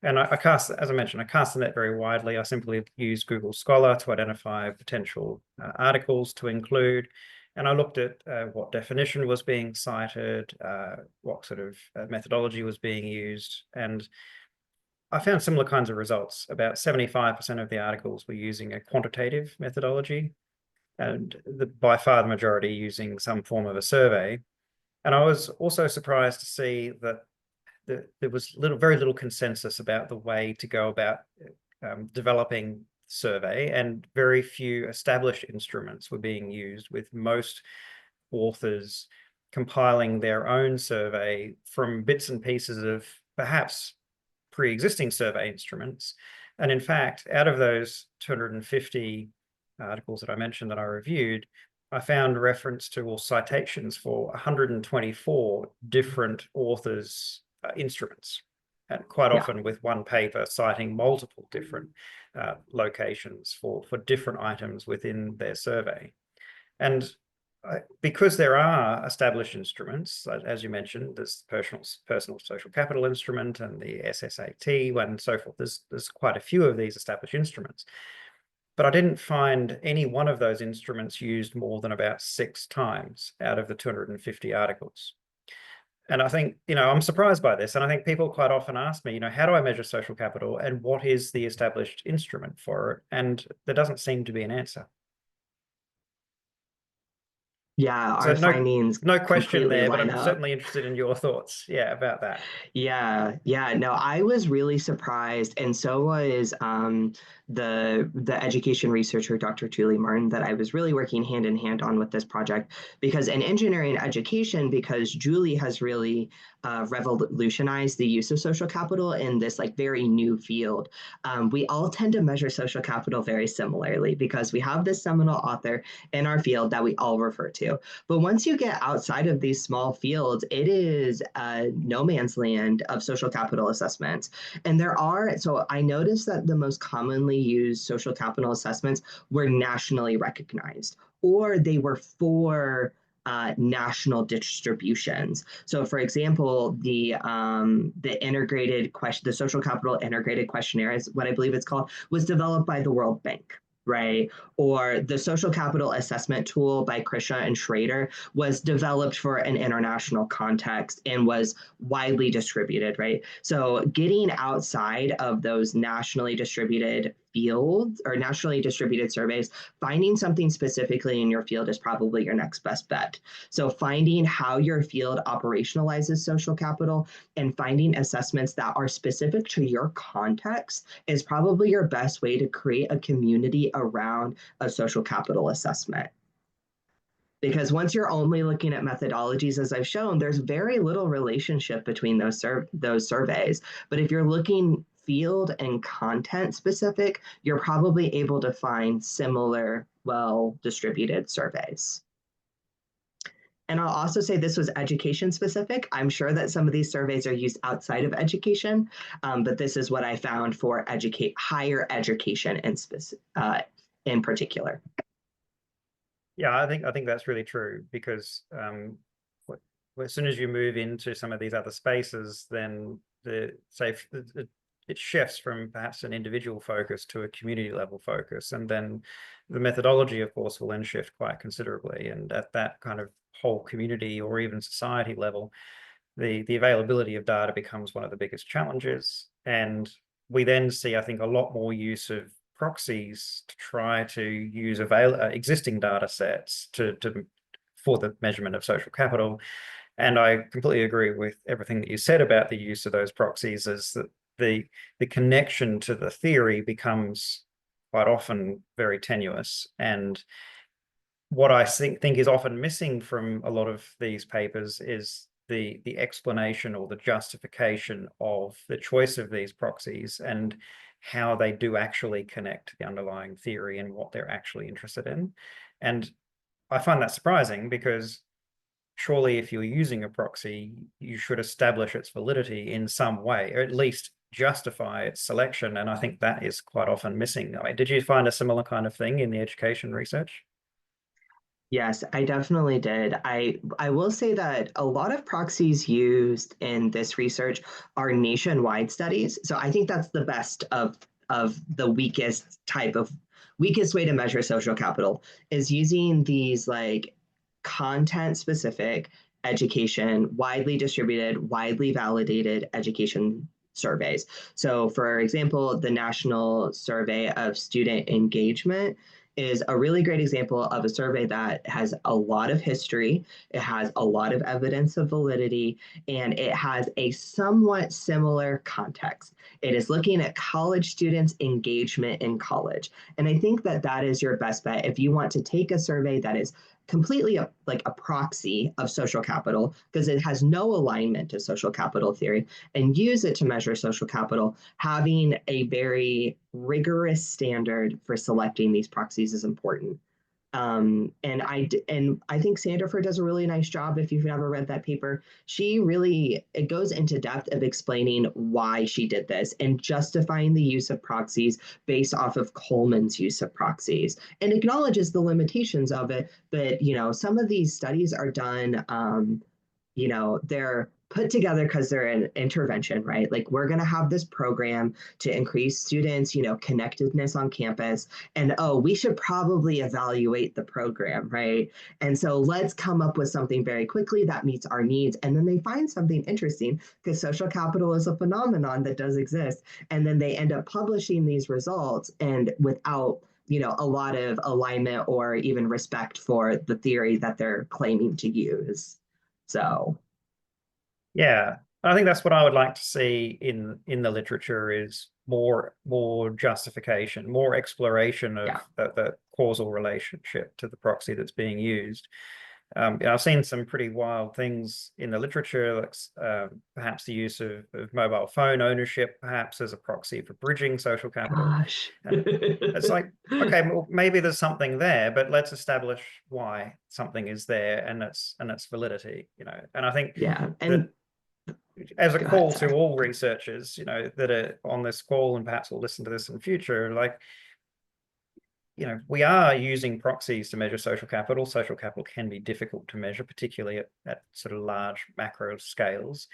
And I cast, as I mentioned, I cast the net very widely. I simply used Google Scholar to identify potential articles to include. And I looked at what definition was being cited, what sort of methodology was being used. And I found similar kinds of results. About 75% of the articles were using a quantitative methodology, and by far the majority using some form of a survey. And I was also surprised to see that there was very little consensus about the way to go about developing survey, and very few established instruments were being used, with most authors compiling their own survey from bits and pieces of perhaps pre-existing survey instruments. And in fact, out of those 250 articles that I mentioned that I reviewed, I found reference to or citations for 124 different authors' instruments, and quite often with one paper citing multiple different locations for different items within their survey. And because there are established instruments, as you mentioned, there's personal social capital instrument and the SSAT and so forth, there's quite a few of these established instruments. but I didn't find any one of those instruments used more than about 6 times out of the 250 articles. And I think, I'm surprised by this. And I think people quite often ask me, how do I measure social capital and what is the established instrument for it? And there doesn't seem to be an answer. Yeah, So our findings no question completely there, but line I'm up. certainly interested in your thoughts, about that. Yeah, no, I was really surprised, and so was the education researcher, Dr. Julie Martin, that I was really working hand in hand on with this project. Because in engineering education, because Julie has really revolutionized the use of social capital in this like very new field, we all tend to measure social capital very similarly because we have this seminal author in our field that we all refer to. But once you get outside of these small fields, it is no man's land of social capital assessments. And so I noticed that the most commonly used social capital assessments were nationally recognized, or they were for national distributions. So, for example, the social capital integrated questionnaire is what I believe it's called, was developed by the World Bank, right? Or the social capital assessment tool by Krishna and Schrader was developed for an international context and was widely distributed, right? So getting outside of those nationally distributed fields or nationally distributed surveys, finding something specifically in your field is probably your next best bet. So finding how your field operationalizes social capital and finding assessments that are specific to your context is probably your best way to create a community around a social capital assessment. Because once you're only looking at methodologies, as I've shown, there's very little relationship between those surveys. But if you're looking field and content specific, you're probably able to find similar, well-distributed surveys. And I'll also say this was education specific. I'm sure that some of these surveys are used outside of education, but this is what I found for higher education in particular. Yeah, I think that's really true because as soon as you move into some of these other spaces, then it shifts from perhaps an individual focus to a community level focus, and then the methodology, of course, will then shift quite considerably. And at that kind of whole community or even society level, the availability of data becomes one of the biggest challenges. And we then see, I think, a lot more use of proxies to try to use existing data sets for the measurement of social capital. And I completely agree with everything that you said about the use of those proxies, is that the connection to the theory becomes quite often very tenuous. And what I think is often missing from a lot of these papers is the explanation or the justification of the choice of these proxies and how they do actually connect to the underlying theory and what they're actually interested in. And I find that surprising because surely if you're using a proxy, you should establish its validity in some way, or at least justify its selection. And I think that is quite often missing. I mean, did you find a similar kind of thing in the education research? Yes, I definitely did. I will say that a lot of proxies used in this research are nationwide studies. So I think that's the best of the weakest way to measure social capital, is using these like content specific education, widely distributed, widely validated education surveys. So for example, the National Survey of Student Engagement is a really great example of a survey that has a lot of history, it has a lot of evidence of validity, and it has a somewhat similar context. It is looking at college students' engagement in college. And I think that that is your best bet if you want to take a survey that is completely like a proxy of social capital, because it has no alignment to social capital theory, and use it to measure social capital. Having a very rigorous standard for selecting these proxies is important. And I think Sandifer does a really nice job. If you've never read that paper, it goes into depth of explaining why she did this and justifying the use of proxies based off of Coleman's use of proxies, and acknowledges the limitations of it. But some of these studies are done, they're put together because they're an intervention, right? Like we're going to have this program to increase students, connectedness on campus. And oh, we should probably evaluate the program, right? And so let's come up with something very quickly that meets our needs. And then they find something interesting because social capital is a phenomenon that does exist. And then they end up publishing these results and without a lot of alignment or even respect for the theory that they're claiming to use. So yeah, I think that's what I would like to see in the literature is more justification, more exploration of the causal relationship to the proxy that's being used. I've seen some pretty wild things in the literature, like perhaps the use of mobile phone ownership, perhaps as a proxy for bridging social capital. Gosh. And it's like, okay, well, maybe there's something there, but let's establish why something is there and its validity, And I think and as a call to all researchers, that are on this call and perhaps will listen to this in the future, like, we are using proxies to measure social capital. Social capital can be difficult to measure, particularly at sort of large macro scales.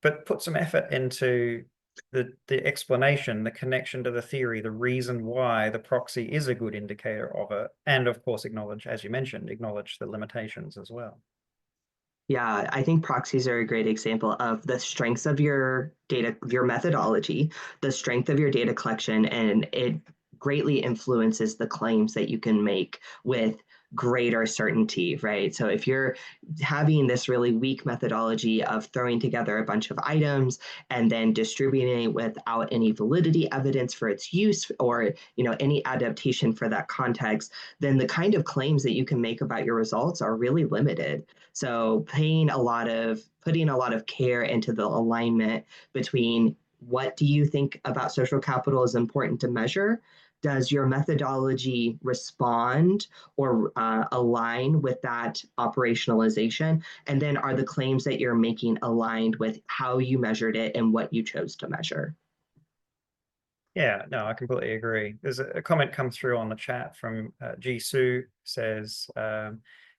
But put some effort into the explanation, the connection to the theory, the reason why the proxy is a good indicator of it. And of course, as you mentioned, acknowledge the limitations as well. Yeah, I think proxies are a great example of the strengths of your data, your methodology, the strength of your data collection, and it greatly influences the claims that you can make with greater certainty, right? So if you're having this really weak methodology of throwing together a bunch of items and then distributing it without any validity evidence for its use or any adaptation for that context, then the kind of claims that you can make about your results are really limited. So putting a lot of care into the alignment between what do you think about social capital is important to measure? Does your methodology respond or align with that operationalization? And then are the claims that you're making aligned with how you measured it and what you chose to measure? Yeah, no, I completely agree. There's a comment come through on the chat from Jisoo, says,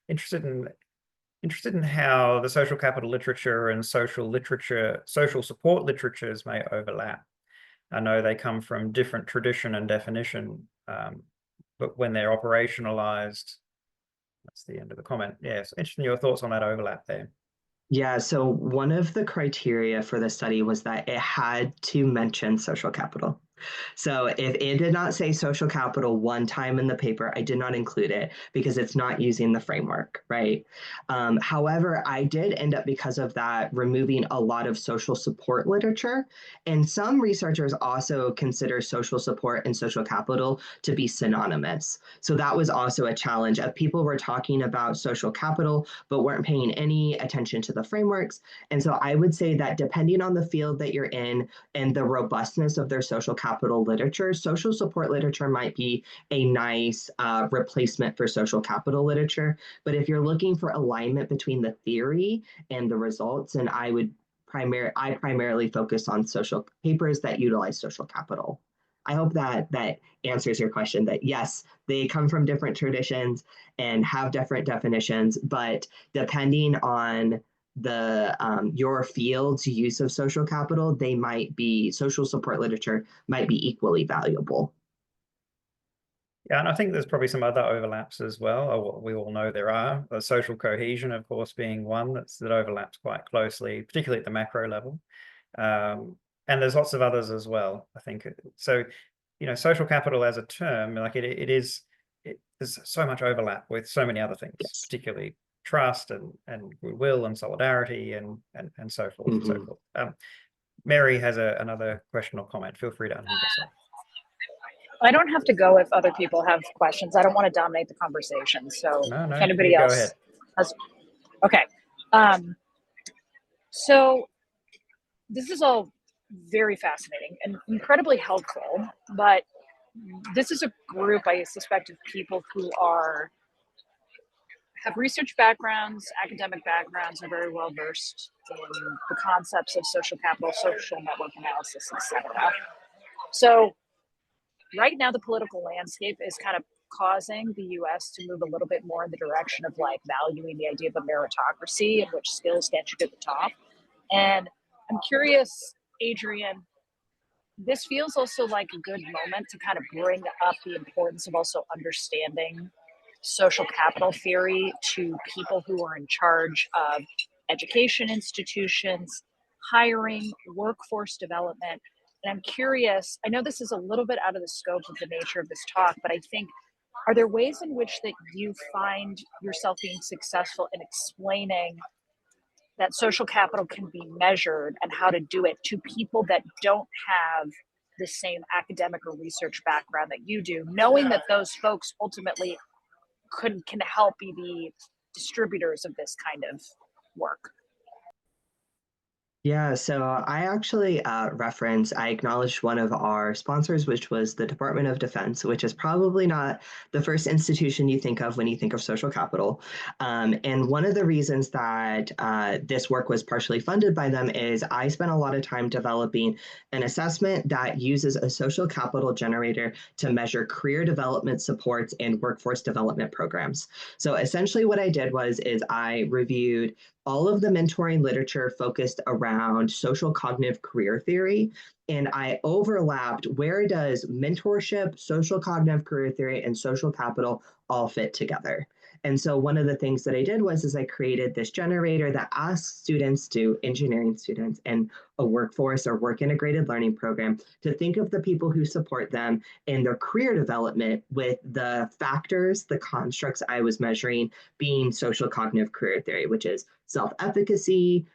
interested in how the social capital literature and social support literatures may overlap. I know they come from different tradition and definition, but when they're operationalized, that's the end of the comment. Yes, interested in your thoughts on that overlap there. Yeah, so one of the criteria for the study was that it had to mention social capital. So if it did not say social capital one time in the paper, I did not include it because it's not using the framework, right? However, I did end up, because of that, removing a lot of social support literature. And some researchers also consider social support and social capital to be synonymous. So that was also a challenge of people were talking about social capital, but weren't paying any attention to the frameworks. And so I would say that depending on the field that you're in and the robustness of their social capital literature, social support literature might be a nice replacement for social capital literature. But if you're looking for alignment between the theory and the results, and I primarily focus on social papers that utilize social capital. I hope that answers your question, that yes, they come from different traditions and have different definitions, but depending on your field's use of social capital, social support literature might be equally valuable. Yeah, and I think there's probably some other overlaps as well. We all know there are. The social cohesion, of course, being one that overlaps quite closely, particularly at the macro level. And there's lots of others as well, I think. So, social capital as a term, like there's so much overlap with so many other things, yes, particularly trust and goodwill and solidarity and so forth and so forth. Mary has another question or comment. Feel free to unmute yourself. I don't have to go if other people have questions. I don't want to dominate the conversation. So no, if anybody else go ahead. Okay. So this is all very fascinating and incredibly helpful, but this is a group, I suspect, of people who have research backgrounds, academic backgrounds, are very well versed in the concepts of social capital, social network analysis, etc. So right now, the political landscape is kind of causing the US to move a little bit more in the direction of like valuing the idea of a meritocracy in which skills get you to the top. And I'm curious, Adrian, this feels also like a good moment to kind of bring up the importance of also understanding social capital theory to people who are in charge of education institutions, hiring, workforce development. And I'm curious, I know this is a little bit out of the scope of the nature of this talk, but I think, are there ways in which that you find yourself being successful in explaining that social capital can be measured and how to do it to people that don't have the same academic or research background that you do, knowing that those folks ultimately can help be the distributors of this kind of work? Yeah, so I actually I acknowledged one of our sponsors, which was the Department of Defense, which is probably not the first institution you think of when you think of social capital. And one of the reasons that this work was partially funded by them is I spent a lot of time developing an assessment that uses a social capital generator to measure career development supports and workforce development programs. So essentially what I did is I reviewed all of the mentoring literature focused around social cognitive career theory. And I overlapped where does mentorship, social cognitive career theory, and social capital all fit together. And so one of the things that I did is I created this generator that asks engineering students and a workforce or work integrated learning program to think of the people who support them in their career development with the factors, the constructs I was measuring being social cognitive career theory, which is self-efficacy,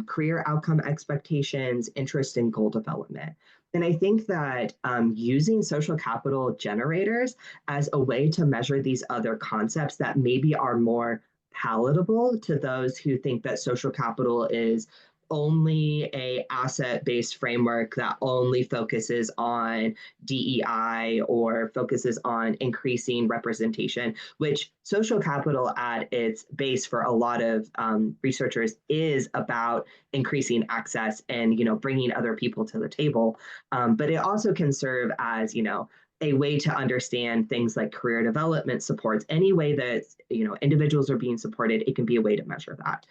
career outcome expectations, interest and goal development. And I think that using social capital generators as a way to measure these other concepts that maybe are more palatable to those who think that social capital is only a asset-based framework that only focuses on DEI or focuses on increasing representation, which social capital at its base for a lot of researchers is about increasing access and bringing other people to the table. But it also can serve as a way to understand things like career development supports. Any way that individuals are being supported, it can be a way to measure that.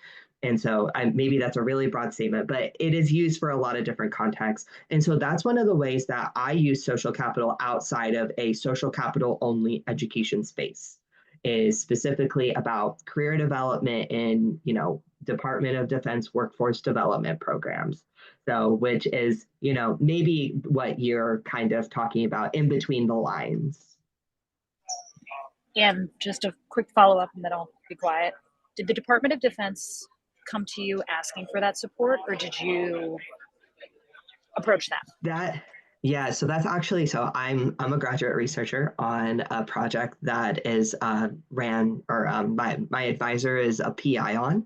And so maybe that's a really broad statement, but it is used for a lot of different contexts. And so that's one of the ways that I use social capital outside of a social capital only education space, is specifically about career development in, Department of Defense workforce development programs. So, which is, maybe what you're kind of talking about in between the lines. And just a quick follow-up and then I'll be quiet. Did the Department of Defense come to you asking for that support, or did you approach them? So that's actually, so I'm a graduate researcher on a project that is ran, or my advisor is a PI on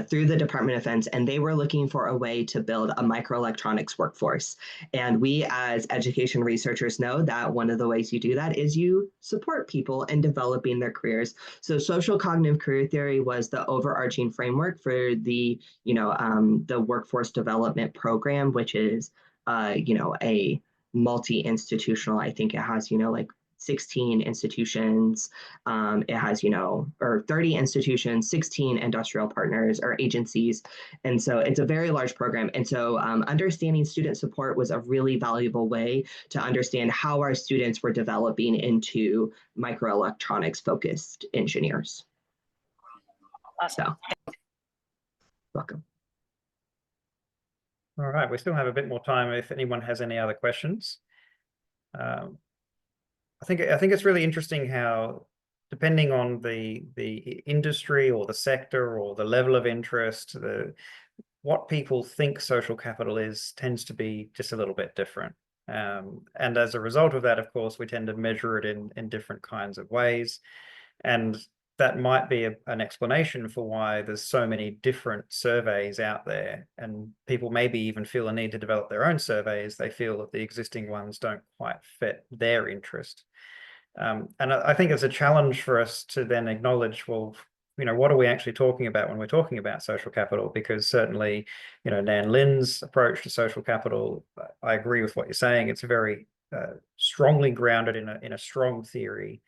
through the Department of Defense, and they were looking for a way to build a microelectronics workforce. And we as education researchers know that one of the ways you do that is you support people in developing their careers. So social cognitive career theory was the overarching framework for the workforce development program, which is a multi-institutional. I think it has, like 16 institutions. It has, or 30 institutions, 16 industrial partners or agencies. And so it's a very large program. And so understanding student support was a really valuable way to understand how our students were developing into microelectronics focused engineers. Awesome. So, welcome. All right, we still have a bit more time if anyone has any other questions. I think it's really interesting how, depending on the industry or the sector or the level of interest, what people think social capital is tends to be just a little bit different. And as a result of that, of course, we tend to measure it in different kinds of ways. And that might be an explanation for why there's so many different surveys out there, and people maybe even feel a need to develop their own surveys. They feel that the existing ones don't quite fit their interest. And I think it's a challenge for us to then acknowledge, well, what are we actually talking about when we're talking about social capital? Because certainly, Nan Lin's approach to social capital, I agree with what you're saying. It's very strongly grounded in a strong theory.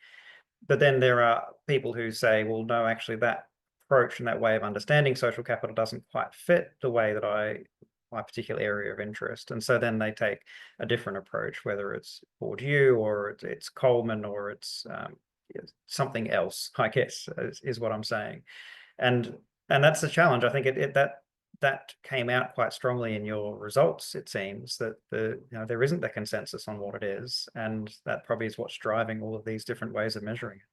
But then there are people who say, well, no, actually that approach and that way of understanding social capital doesn't quite fit the way that my particular area of interest. And so then they take a different approach, whether it's Bourdieu or it's Coleman or it's something else, I guess, is what I'm saying. And that's the challenge. I think that came out quite strongly in your results. It seems that there isn't the consensus on what it is, and that probably is what's driving all of these different ways of measuring it.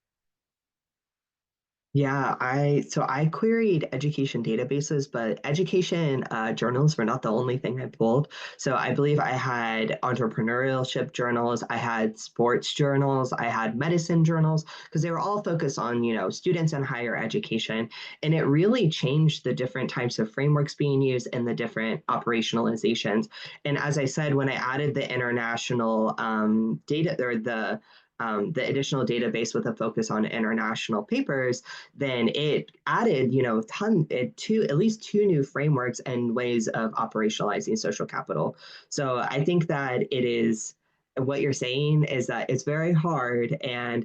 Yeah, I queried education databases, but education journals were not the only thing I pulled. So I believe I had entrepreneurship journals, I had sports journals, I had medicine journals, because they were all focused on, students in higher education. And it really changed the different types of frameworks being used and the different operationalizations. And as I said, when I added the international data or the additional database with a focus on international papers, then it added, at least two new frameworks and ways of operationalizing social capital. So I think that it is what you're saying is that it's very hard, and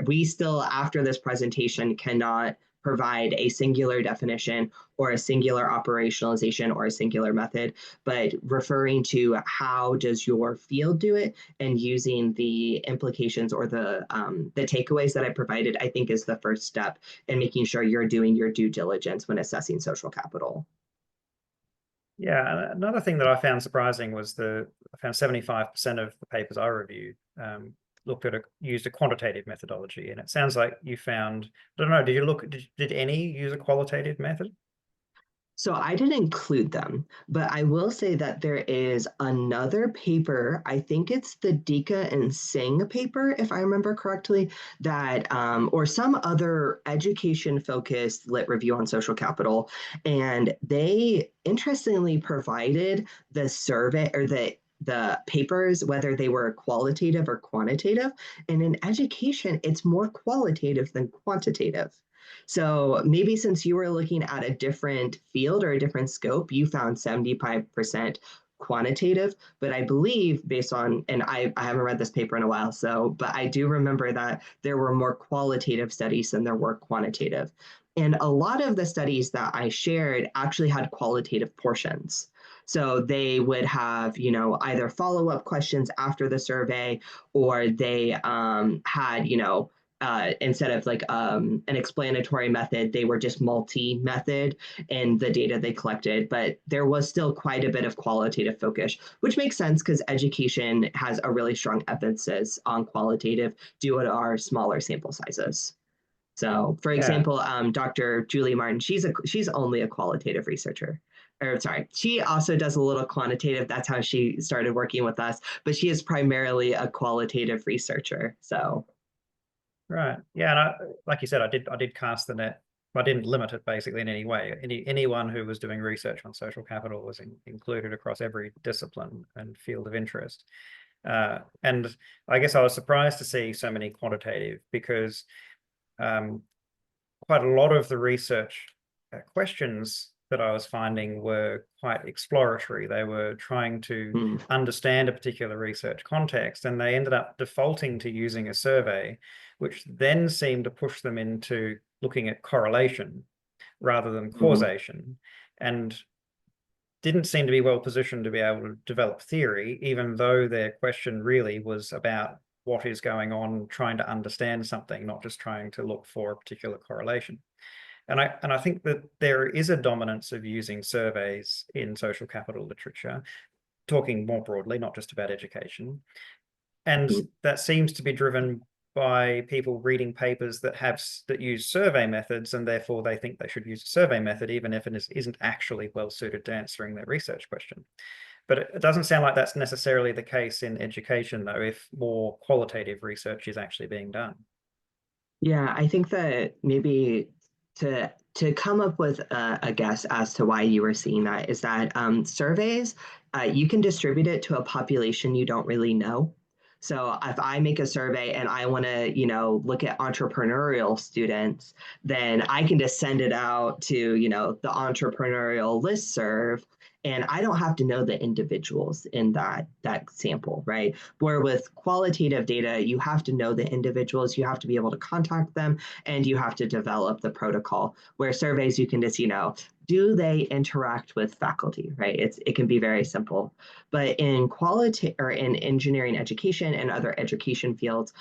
we still, after this presentation, cannot provide a singular definition or a singular operationalization or a singular method, but referring to how does your field do it and using the implications or the takeaways that I provided, I think is the first step in making sure you're doing your due diligence when assessing social capital. Yeah, another thing that I found surprising was I found 75% of the papers I reviewed used a quantitative methodology, and it sounds like you found, I don't know, did any use a qualitative method? So I didn't include them, but I will say that there is another paper, I think it's the Dika and Singh paper, if I remember correctly, that, or some other education-focused lit review on social capital. And they interestingly provided the survey or the papers, whether they were qualitative or quantitative. And in education, it's more qualitative than quantitative. So maybe since you were looking at a different field or a different scope, you found 75% quantitative, but I believe based on, and I haven't read this paper in a while, but I do remember that there were more qualitative studies than there were quantitative. And a lot of the studies that I shared actually had qualitative portions. So they would have, either follow-up questions after the survey, or they had, instead of like an explanatory method, they were just multi-method in the data they collected. But there was still quite a bit of qualitative focus, which makes sense because education has a really strong emphasis on qualitative due to our smaller sample sizes. So, for example, Dr. Julie Martin, she's only a qualitative researcher. Or sorry, she also does a little quantitative. That's how she started working with us, but she is primarily a qualitative researcher. So. Right. Yeah, and like you said, I did cast the net. I didn't limit it basically in any way. Anyone who was doing research on social capital was included across every discipline and field of interest. And I guess I was surprised to see so many quantitative, because quite a lot of the research questions that I was finding were quite exploratory. They were trying to understand a particular research context, and they ended up defaulting to using a survey, which then seemed to push them into looking at correlation rather than causation, and didn't seem to be well positioned to be able to develop theory, even though their question really was about what is going on, trying to understand something, not just trying to look for a particular correlation. And I think that there is a dominance of using surveys in social capital literature, talking more broadly, not just about education. And that seems to be driven by people reading papers that use survey methods, and therefore they think they should use a survey method, even if it isn't actually well suited to answering their research question. But it doesn't sound like that's necessarily the case in education, though, if more qualitative research is actually being done. Yeah, I think that maybe to come up with a guess as to why you were seeing that is that surveys, you can distribute it to a population you don't really know. So if I make a survey and I want to, look at entrepreneurial students, then I can just send it out to, the entrepreneurial listserv, And I don't have to know the individuals in that sample, right? Where with qualitative data, you have to know the individuals, you have to be able to contact them, and you have to develop the protocol. Where surveys, you can just, do they interact with faculty, right? It can be very simple. But in quality or in engineering education and other education fields,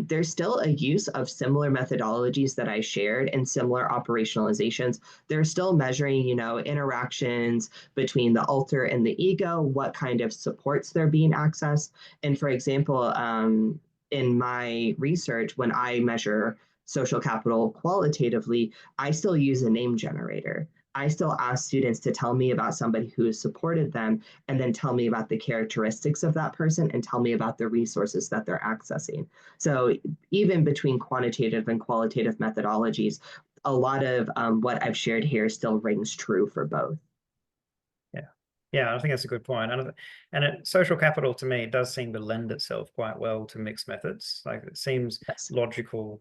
there's still a use of similar methodologies that I shared and similar operationalizations. They're still measuring, interactions between the alter and the ego, what kind of supports they're being accessed. And for example, in my research, when I measure social capital qualitatively, I still use a name generator. I still ask students to tell me about somebody who has supported them and then tell me about the characteristics of that person and tell me about the resources that they're accessing. So even between quantitative and qualitative methodologies, a lot of what I've shared here still rings true for both. Yeah, I think that's a good point. And social capital to me does seem to lend itself quite well to mixed methods. Like it seems logical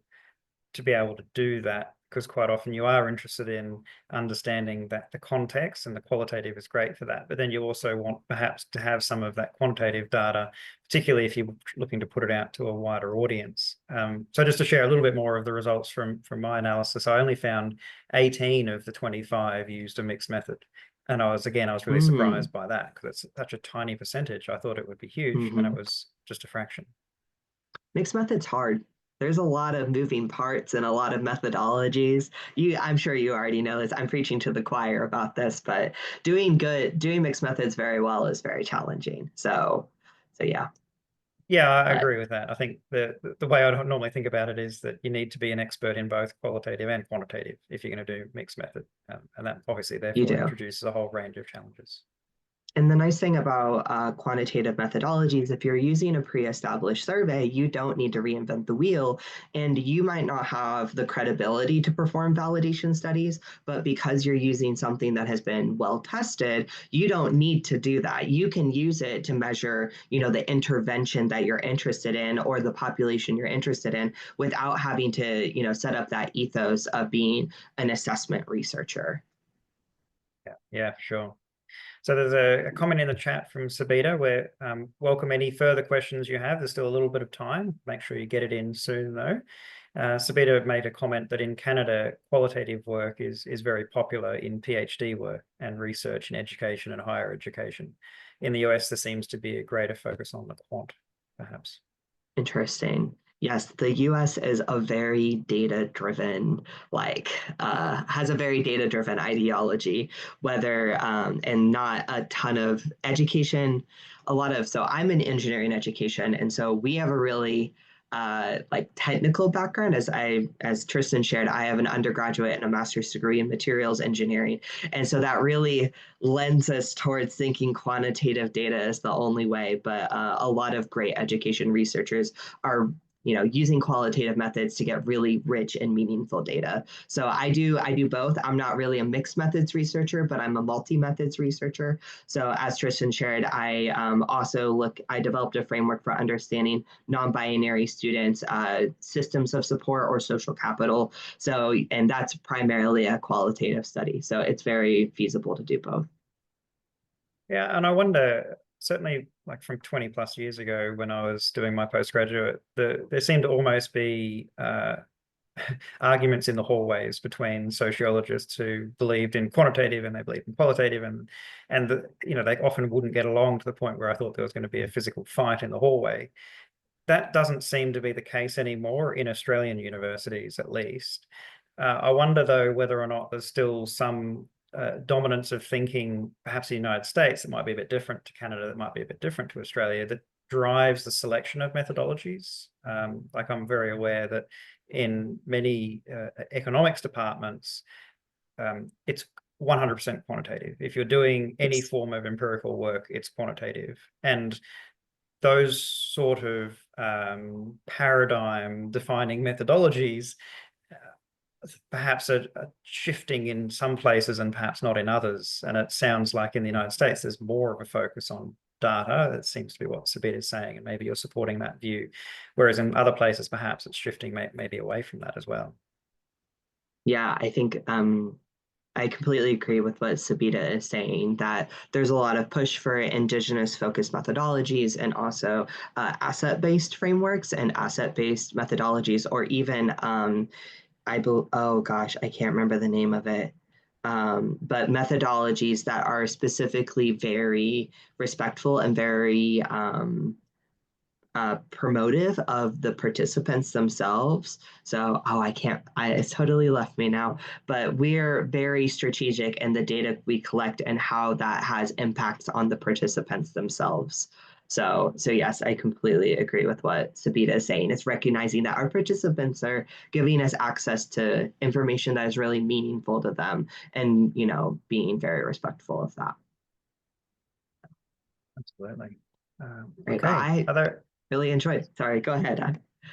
to be able to do that, because quite often you are interested in understanding that the context, and the qualitative is great for that. But then you also want perhaps to have some of that quantitative data, particularly if you're looking to put it out to a wider audience. So just to share a little bit more of the results from my analysis, I only found 18 of the 25 used a mixed method. And I was really surprised by that, because it's such a tiny percentage. I thought it would be huge, and it was just a fraction. Mixed method's hard. There's a lot of moving parts and a lot of methodologies. I'm sure you already know this. I'm preaching to the choir about this, but doing mixed methods very well is very challenging. So yeah. Yeah, I agree with that. I think the way I normally think about it is that you need to be an expert in both qualitative and quantitative if you're going to do mixed method. And that obviously therefore introduces a whole range of challenges. And the nice thing about quantitative methodologies, if you're using a pre-established survey, you don't need to reinvent the wheel, and you might not have the credibility to perform validation studies, but because you're using something that has been well tested, you don't need to do that. You can use it to measure, the intervention that you're interested in or the population you're interested in without having to, set up that ethos of being an assessment researcher. Yeah, sure. So there's a comment in the chat from Sabita where welcome any further questions you have. There's still a little bit of time. Make sure you get it in soon though. Sabita made a comment that in Canada, qualitative work is very popular in PhD work and research in education and higher education. In the US, there seems to be a greater focus on the quant, perhaps. Interesting. Yes, the US is a very data-driven, has a very data-driven ideology, and not a ton of education. So I'm in engineering education, and so we have a really technical background. As Tristan shared, I have an undergraduate and a master's degree in materials engineering. And so that really lends us towards thinking quantitative data is the only way. But a lot of great education researchers are using qualitative methods to get really rich and meaningful data. So I do both. I'm not really a mixed methods researcher, but I'm a multi-methods researcher. So as Tristan shared, I developed a framework for understanding non-binary students, systems of support or social capital. So, and that's primarily a qualitative study. So it's very feasible to do both. Yeah, and I wonder, certainly like from 20 plus years ago when I was doing my postgraduate, there seemed to almost be arguments in the hallways between sociologists who believed in quantitative and they believed in qualitative, and they often wouldn't get along to the point where I thought there was going to be a physical fight in the hallway. That doesn't seem to be the case anymore in Australian universities, at least. I wonder, though, whether or not there's still some dominance of thinking, perhaps in the United States, that might be a bit different to Canada, that might be a bit different to Australia, that drives the selection of methodologies. Like I'm very aware that in many economics departments, it's 100% quantitative. If you're doing any form of empirical work, it's quantitative. And those sort of paradigm defining methodologies perhaps are shifting in some places and perhaps not in others. And it sounds like in the United States, there's more of a focus on data. That seems to be what Sabita is saying, and maybe you're supporting that view. Whereas in other places, perhaps it's shifting maybe away from that as well. Yeah, I think I completely agree with what Sabita is saying, that there's a lot of push for Indigenous focused methodologies and also asset-based frameworks and asset-based methodologies, or even, oh gosh, I can't remember the name of it. But methodologies that are specifically very respectful and very promotive of the participants themselves. So, it's totally left me now, but we're very strategic in the data we collect and how that has impacts on the participants themselves. So yes, I completely agree with what Sabita is saying. It's recognizing that our participants are giving us access to information that is really meaningful to them, and, you know, being very respectful of that. Absolutely. Great. Okay. I Are there... really enjoyed. Sorry, go ahead.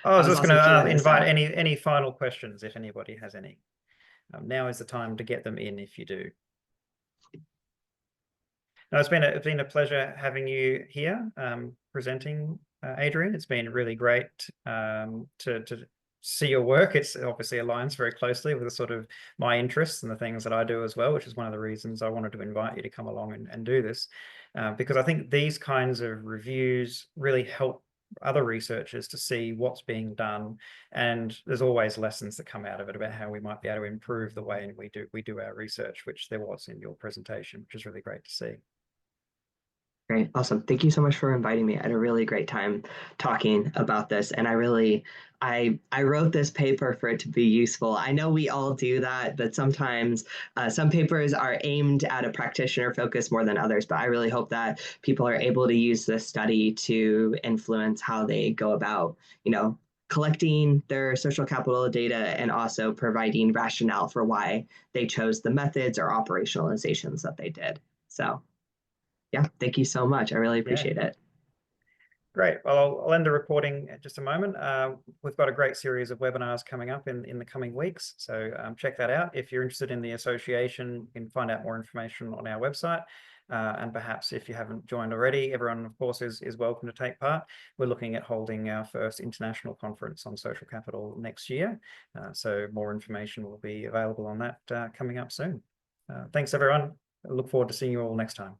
I was just going to also invite any final questions if anybody has any. Now is the time to get them in if you do. No, it's been a pleasure having you here presenting, Adrian. It's been really great to see your work. It's obviously aligns very closely with the sort of my interests and the things that I do as well, which is one of the reasons I wanted to invite you to come along and do this, because I think these kinds of reviews really help other researchers to see what's being done, and there's always lessons that come out of it about how we might be able to improve the way we do our research, which there was in your presentation, which is really great to see. Great. Awesome. Thank you so much for inviting me. I had a really great time talking about this. And I wrote this paper for it to be useful. I know we all do that, but sometimes some papers are aimed at a practitioner focus more than others. But I really hope that people are able to use this study to influence how they go about, you know, collecting their social capital data and also providing rationale for why they chose the methods or operationalizations that they did. So yeah, thank you so much. I really appreciate it. Great. Well, I'll end the recording in just a moment. We've got a great series of webinars coming up in the coming weeks, so check that out. If you're interested in the association, you can find out more information on our website. And perhaps if you haven't joined already, everyone, of course, is welcome to take part. We're looking at holding our first international conference on social capital next year. So more information will be available on that coming up soon. Thanks, everyone. I look forward to seeing you all next time.